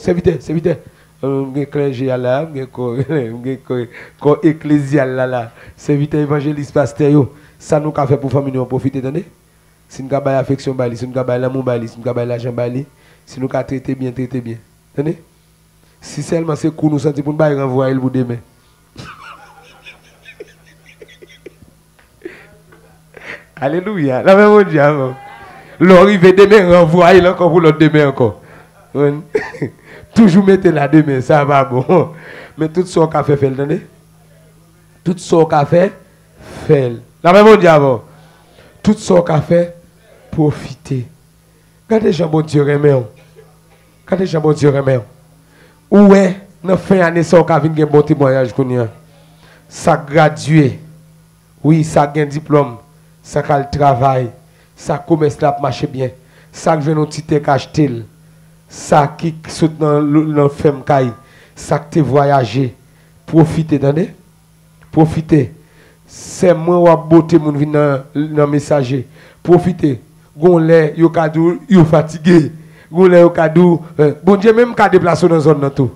Speaker 1: M'gen clergé là, m'gen ko ecclésial là. Serviteur évangéliste pasteur yo. Ça nous ka fait pour famille nous profiter t'entendez? Si nous ka bail affection bail, si nous ka bail l'amour bail, si nous ka bail l'argent bail, si nous ka traiter bien. T'entendez? Si seulement c'est cool nous sentir pour nous bail renvoyer le bout demain. Alléluia. La même Dieu. L'arrivée demain renvoyer encore pour l'autre demain encore. Toujours mettez la demain, ça va bon. Mais tout ce qu'on a fait, attendez? Tout ce qu'on a fait. La même Dieu avant. Tout ce qu'on a fait, profitez. Regardez Jean bon Dieu remet. Où est, dans la fin de l'année, ça a vu un bon témoignage. Ça gradué. Oui, ça a un diplôme. Ça a le travail. Ça commerce là marche bien. Ça a un petit acheté. Ça qui saute dans le femme caille. Ça qui te voyager. Profitez, attendez? Profitez. C'est moi ou beauté mon vin dans le messager. Profitez. Gonlé, yo kadou, yo fatigué. Gonlé yo kadou, bon Dieu même ka déplacer dans zone nan tout.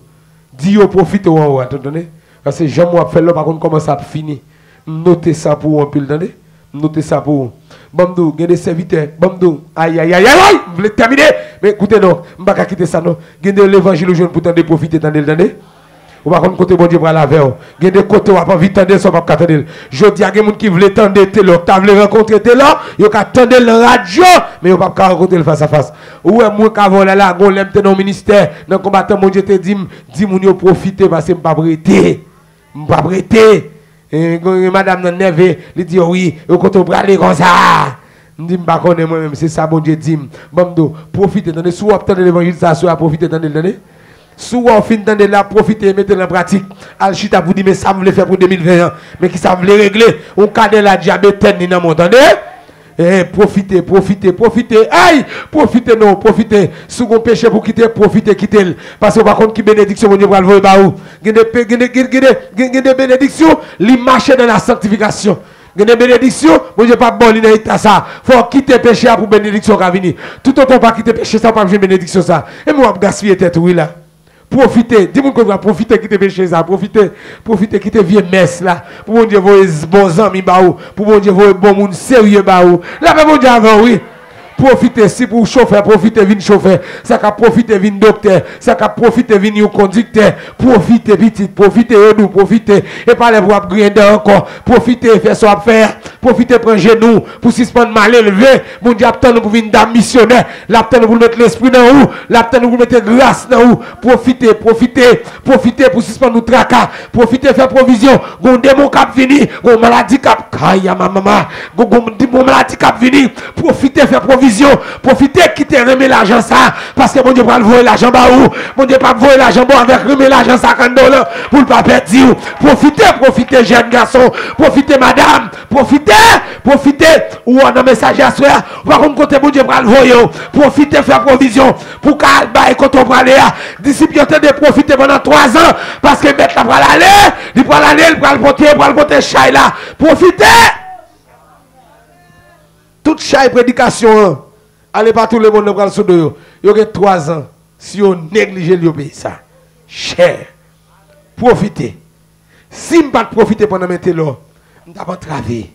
Speaker 1: Dis yo profite ou en attendez? Parce que j'aime moi faire là par contre comment ça finit. Notez ça pour un pile, attendez? Notez ça pour. Bamdou, il y a des serviteurs. Bamdou, aïe, vous voulez terminer? Mais écoutez, non, je ne vais pas quitter ça, non. Il y a l'évangile aux jeunes pour t'en profiter, attendez? Ou pas contre côté bon Dieu pour la veille. Il y a des côtés où on pas vite tendre, ça pas attendre. Je dis à des gens qui veulent tendre, tu veux rencontrer là, ils ont attendre la radio, mais ils pas rencontrer le face à face. Ou est moi qui volé là, on l'aime dans le ministère, dans le combattant mon Dieu te dit moun profiter parce que pas prêter. Pas prêter. Madame nan neve, il dit oui, au côté pour aller comme ça. Je dis pas connais moi-même, c'est ça bon Dieu dit. Bamdo, profitez dans sous obtenir l'évangélisation à profiter dans l'année. Sous on fin dans la profiter mettez en pratique. Al chita vous dit mais ça voulait faire pour 2021, mais qui ça voulait régler. On cadre la diabète ni dans m'entendez? Profitez. Aïe, profitez non, profitez. Si vous péché pour quitter, profitez, quittez. Parce que par contre, qui bénédiction, mon Dieu, pour le voir ba ou. Des bénédictions, li marche dans la sanctification. Des bénédictions, mon Dieu, pas bon, li dans ça. Faut quitter péché pour bénédiction qui venir. Tout autant pas quitter péché, ça pas bénédiction ça. Et moi, gaspiller tête, oui là. Profitez, dis-moi qu'on va profiter, quitter péché ça, profitez, quitter vieux messe là, pour mon Dieu, vos bons amis, pour mon Dieu, vos bons monde sérieux, là, mon Dieu, avant, oui. Profitez, si pour chauffeur, profitez, vin chauffeur, ça qu'a profiter, vin docteur, ça qu'a profiter, vin conducteur, profitez, petit, profitez, nous, profitez, et pas les voir grinder encore, profitez, faire ça à faire, profitez, prendre genou, pour suspendre mal élevé, mon Dieu, attendez pour venir d'un missionnaire, l'attendez pour mettre l'esprit dans vous, l'attendez pour mettre grâce dans vous, profitez, pour suspendre nous tracas, profitez, faire provision, gon démon cap fini, gon maladie cap, kaya ma maman, gon maladie cap fini, profitez, faire provision. provision. Profitez, quittez, remet l'argent ça. Parce que mon Dieu va le voler l'argent bas où. Mon Dieu va voler l'argent bas avec remet l'argent $50 pour ne pas perdre. Profitez, profitez, jeune garçon. Profitez, madame. Profitez, profitez. Ou on a un message à soi. Par contre, côté mon Dieu va le voler. Profitez, faire provision. Pour qu'elle baille quand on va aller. Disciples de profiter pendant 3 ans. Parce que mettre la va aller. Il va aller, il va le porter, chai là. Profitez. Toute chaque prédication, allez pas tout le monde dans le sous de vous. Il y a 3 ans. Si on néglige le pays, ça. Cher. Profitez. Si je ne pas profiter pendant mes télos, je ne vais pas travailler.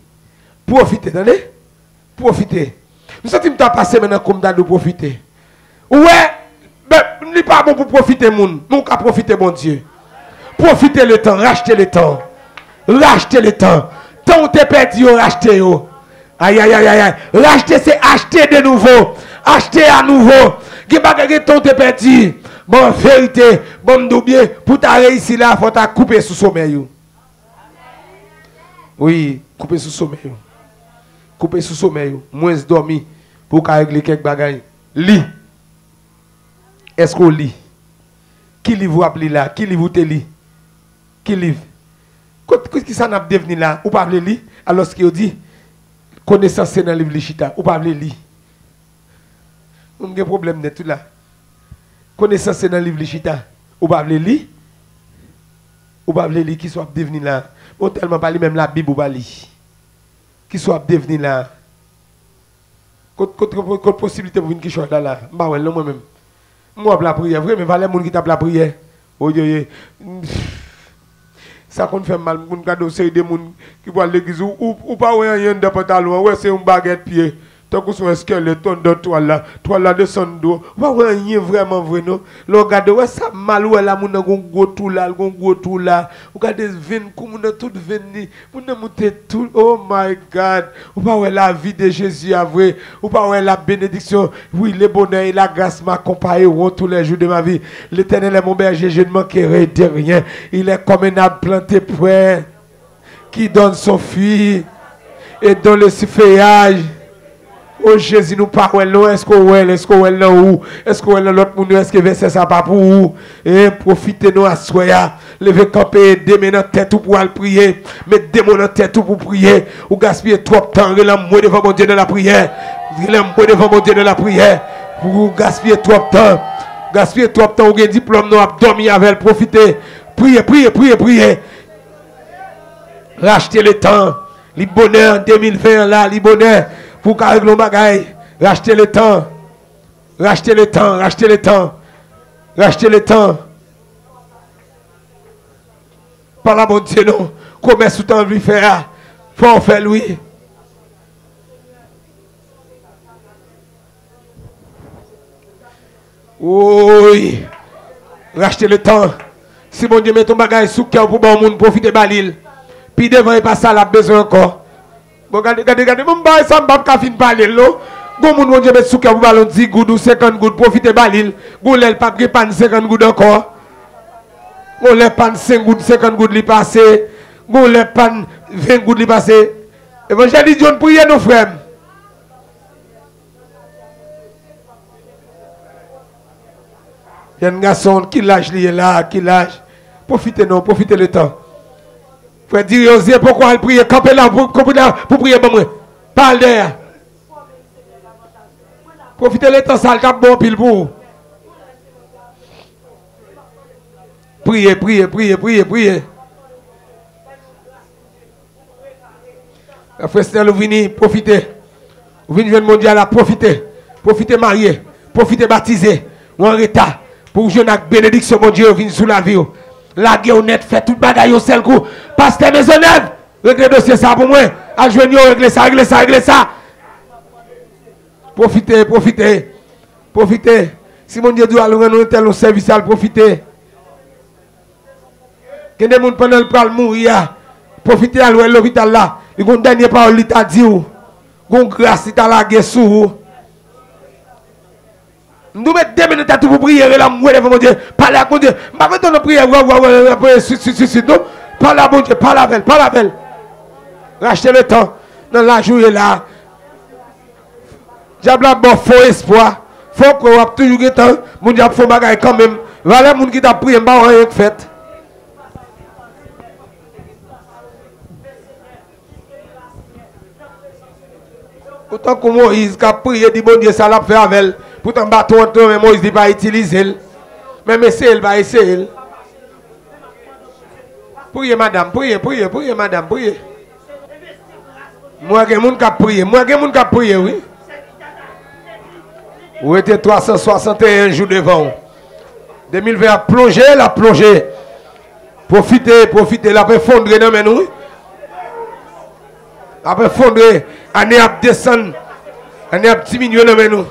Speaker 1: Profitez, attendez? Profitez. Nous sommes passé maintenant comme de profiter. Ouais, mais ce n'est pas bon pour profiter, moun. Nous qu'à profiter, mon Dieu. Profitez le temps, rachetez le temps. Rachetez le temps. Tant que tu es perdu, rachetez. Aïe, aïe, aïe, aïe. Racheter, c'est acheter de nouveau. Acheter à nouveau. Qui va gagner ton te perdu. Bon, vérité, bon, doubier, pour ta réussir là, il faut ta couper sous sommeil. Oui, couper sous sommeil. Couper sous sommeil. Moins dormir pour régler quelques bagages. Lis. Est-ce qu'on lit? Qui livre vous appelez là? Qui livre vous te lit? Qui livre? Qu'est-ce que ça n'a pas devenu là? Ou pas lire? Alors ce qu'il dit, connaissance c'est dans le livre Lichita. Ou pas lire? On a un problème de tout là. Connaissance c'est dans le livre Lichita. Ou pas lire? Ou pas lire qui soit devenu là? Ou tellement pas même la Bible ou pas lire? Qui soit devenu là? Quelle possibilité pour une qui soit là? Bah ouais, moi-même. Moi, la prière, vrai, mais valait mon qui tape la prière. Oh, ça qu'on fait mal, mon cadeau, c'est des gens qui vont à l'église ou pas, rien de pantalon, ouais, c'est une baguette pied. Tant que son skeleton de toile là descend d'eau. Ouais, rien vraiment vrai, non? Le regarde, ouais, ça mal, ouais, là, mon a gros tout là, gros tout là. Regardez, veine, comme on a tout venu, mon a monté tout. Oh my God. Ou pas, ouais, la vie de Jésus, à vrai. Ou pas, ouais, la bénédiction. Oui, le bonheur et la grâce m'accompagneront tous les jours de ma vie. L'Éternel est mon berger, je ne manquerai de rien. Il est comme un arbre planté près, qui donne son fruit et donne le feuillage. Oh Jésus, nous parlons, est-ce qu'on est là où? Est-ce qu'on est là l'autre monde? Est-ce que verset ça pas pour vous? Et profitez-nous à soya. Levez camper, démons dans tête pour aller prier. Mettez démons dans tête pour prier. Ou gaspiller trop de temps, relâche-moi devant mon Dieu dans la prière. Relâche-moi devant mon Dieu dans la prière. Vous gaspiller trop de temps. Gaspiller trop de temps, vous avez un diplôme, nous avons dormi avec, profitez. Priez, priez, priez, priez. Rachetez le temps. Le bonheur 2020 là, le bonheur. Pour qu'à régler le bagage, rachetez le temps. Rachetez le temps, rachetez le temps. Rachetez le temps. Par la bonne Dieu, non. Comment sous temps lui faire? Faut faire lui. Oui. Rachetez le temps. Si mon Dieu met ton bagage sous cœur pour bon monde profiter de l'île. Puis devant il passe à la besoin encore. Bon, regardez, mon bail, ça m'a pas fin parler, là. Gon moun mon Dieu met sous cœur pour ballon 10 gouttes ou 50 gouttes, profitez balil. Gon l'el pas prépare 50 gouttes encore. Gon l'el pas 5 gouttes, 50 gouttes li passé. Gon l'el pas 20 gouttes li passé. Évangéliste John, priez nos frères. Il y a un garçon qui lâche li là, qui lâche. Profitez non, profitez le temps. Frère dire pourquoi elle prie, camper là pour prier pour moi. Parle d'air. Profitez le temps, ça le cap bon pile pour. Priez, priez, priez, priez, priez. Frère Stel, vous venez profiter. Vous venez jeune mondial là, profitez. Profitez marier, profitez baptiser. Ou en retard. Pour que je n'ai bénédiction, mon Dieu, vienne sous la vie. La guerre honnête fait tout bagaille au seul coup. Pasteur Maisonneuve, réglez le dossier ça pour moi. Adjoignez, réglez ça, réglez ça, réglez ça. Profitez, profitez. Profitez. Si mon Dieu doit nous rendre tel service, profitez. Quand des gens pendant le pral mourir, profitez à l'hôpital là. Il y a une dernière parole qui t'a dit. Il y a une grâce qui t'a la guerre sous vous. Nous mettons 2 minutes à tout pour prier, là, moi, devant mon Dieu. Parlez à mon Dieu. Je ne vais pas prier, non. Parlez à mon Dieu, parlez avec elle, parlez avec elle. Rachetez le temps. Dans la journée là. Diable a bon faux espoir. Faut qu'on a toujours eu temps. Mon diable fait bagaille quand même. Voilà mon qui t'a prié, pas rien fait. Pourtant que Moïse a prié, dit bon Dieu, ça l'a fait avec elle. Pourtant, bâton, mais Moïse dit pas utiliser. Même essayer, il va essayer. Priez, madame, priez, madame, priez. Moi, il y a des gens qui prient. Oui. Vous êtes 361 jours devant. 2020 a plongé, la plongée. Profitez, la paix fondre dans mes nous. La paix fondre, année à descendre, année à diminuer dans mes nous.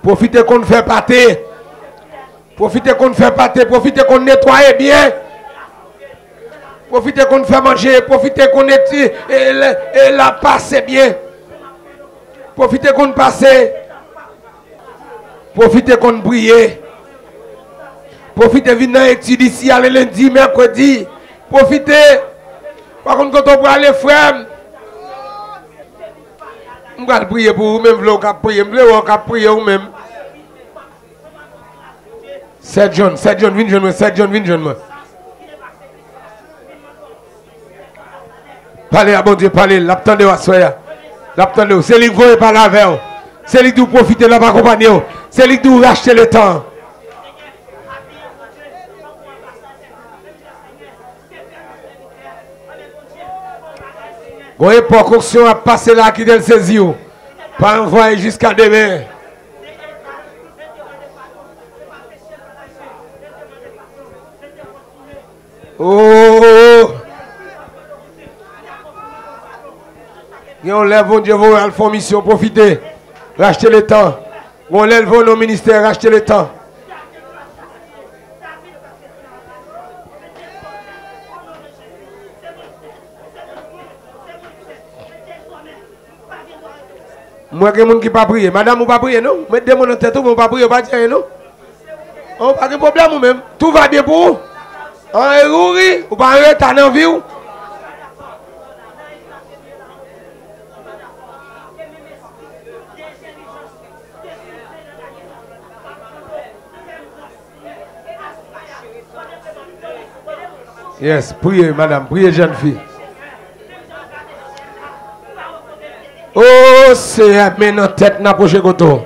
Speaker 1: Profitez qu'on fait pâté. Profitez qu'on fait pâté, profitez qu'on nettoie bien. Profitez qu'on fait manger, profitez qu'on nettoie et la passe bien. Profitez qu'on passe. Profitez qu'on brille. Profitez venir dans l'étude ici, aller lundi, mercredi. Profitez. Par contre, quand on prend les frères, on va prier pour vous-même, vous prier, vous prier vous-même. 7 John, viens jeune moi, 7 John, viens jeune moi. Parlez à bon Dieu, parlez, l'attendez à soya. L'attendez, c'est lui qui veut parler avec vous. C'est lui qui doit profiter de la accompagner. C'est lui qui doit racheter le temps. Vous avez pas caution à passer là qui est saisi. Pas envoyer jusqu'à demain. Oh! On lève vos Dieu, vous allez mission, profitez. Rachetez le temps. On lève nos ministères, rachetez le temps. Moi, il y a des gens qui ne pas prier. Madame, vous ne pas prier, non? Mettez des gens dans tête, vous ne pas prier, pas dire, non? On n'a pas de problème, vous-même. Tout va bien pour vous. On est rouri, vous ne pas arrêter dans la vie. Yes, priez, madame, priez, jeune fille. Oh, c'est même dans tête, n'a pas goto.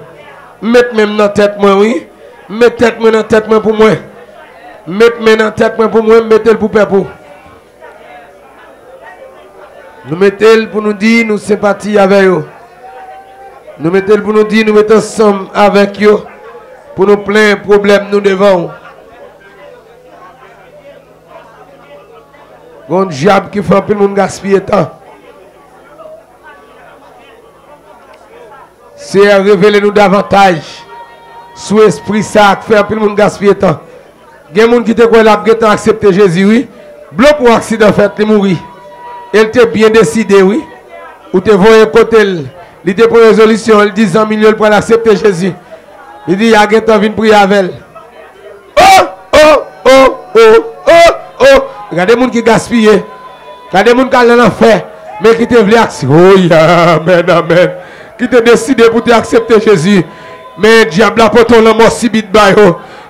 Speaker 1: Mettez même dans tête, moi, oui. Mettez tête, dans tête, moi, pour moi. Mettez dans tête, moi, pour moi, mettez-le pour peuple. Nous mettez-le pour nous dire, nous sympathie avec eux. Nous mettez-le pour nous dire, nous mettons ensemble avec eux. Pour nous plein de problèmes, nous devons. Il y a un diable qui fait un peu de monde gaspiller temps. C'est révéler nous davantage sous esprit ça qui fait un peu de monde gaspiller temps. Il y a des gens qui te accepté Jésus, oui. Bloc pour accident fait, il mourir. Il était bien décidé, oui. Ou te voyez côté, il était pour résolution, il dit 100 millions pour accepter Jésus. Il dit, il y a quelqu'un qui vient prier avec elle. Regardez les gens qui gaspillent. Regardez les gens qui ont l'enfer. Mais qui te voulaient accepter. Oh, yeah, amen, amen. Qui te décidé pour accepter Jésus. Mais le diable a porté la mort si vite.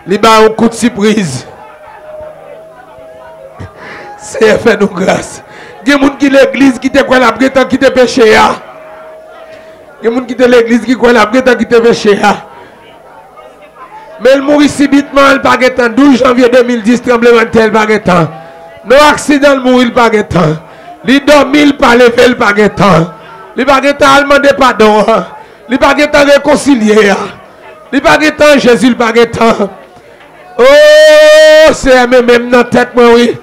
Speaker 1: Il a un coup de surprise. C'est fait nous grâce. Il y a des gens qui l'église qui te croient la prétend qui te péché. Il y a des gens qui te l'église qui croient la prétend qui te péché. Mais il mourit si vitement, il pas de temps. 12 janvier 2010, tremblement de terre, pas de temps. Nos accidents, il mourit, pas de temps. Il dormit, il pas levé, il pas de temps. Il pas de temps, il demander pardon. Il pas de temps réconcilier. Il pas de temps, Jésus, il pas de temps. Oh, c'est même dans la tête, moi, oui.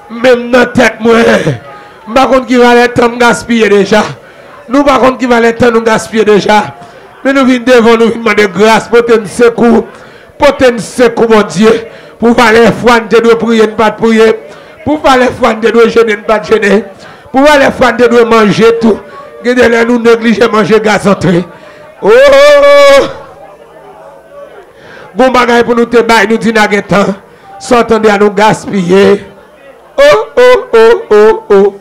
Speaker 1: Même dans la tête, moi. Par contre, qui va le temps de gaspiller déjà. Nous, par contre, qui va le temps de gaspiller déjà. Mais nous venons devant, nous venons demander grâce pour te secours. Pour te secours, mon Dieu. Pour faire les foi, nous devons prier, ne pas prier. Pour faire les foi, nous devons jeûner, ne pas jeûner. Pour faire les foi, nous devons manger tout. Nous négliger manger gaz entré. Oh! Bon bagay pour nous te bailler, nous disons temps. S'entendez à nous gaspiller. Oh, oh, oh, oh, oh.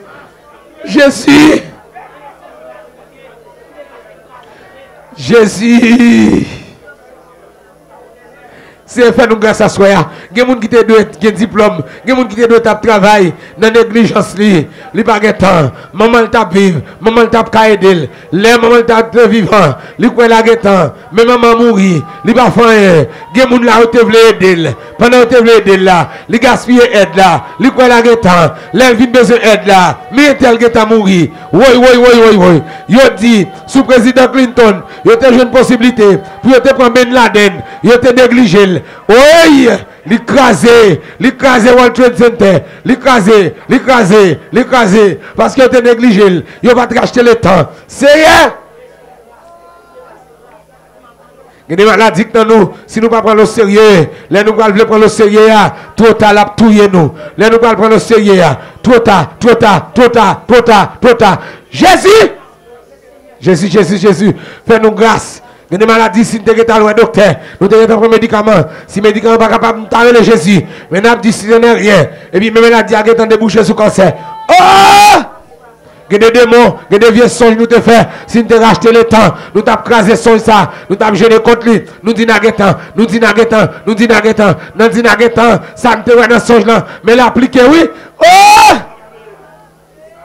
Speaker 1: Jésus. Jésus. C'est fait nous grâce à soi. Il y a des gens qui ont un diplôme, il y a des gens qui ont un travail, dans la négligence, il n'y a pas de temps. Maman t'a vivre, maman t'a aider, les mamans t'a vivant, il n'y a pas de temps. Mais maman mourir, il n'y a pas de rien. Il y a des gens qui ont aider, pendant que tu veux aider là, il gaspille aide là, il n'y a pas de temps. Les vins besoin d'aide là, mais tel que tu mourir. Oui. Il dit, sous président Clinton, il y a une possibilité pour te prendre Ben Laden, il a négligé. Oui, l'écraser World Trade Center, l'écraser, parce qu'il a négligé, il va te racheter le temps. C'est rien. Il y a des maladies dans nous, si nous ne prenons pas au sérieux, les nous voulons prendre au sérieux, trop tard, la touiller nous. Les nous voulons prendre au sérieux, trop tard. Jésus, fais-nous grâce. Il y a des maladies, si nous avons un docteur, nous avons un médicament. Si le médicament n'est pas capable de parler Jésus, mais nous avons dit si ce n'est rien. Et puis, même la diagène est débouché sur le cancer. Oh! Il y a des démons, il y a des vieux songes nous te fait. Si nous avons racheté le temps, nous avons crasé son ça, nous avons gêné contre lui. Nous disons naguetan, ça ne te voit dans le songe là. Mais l'appliquer, oui. Oh!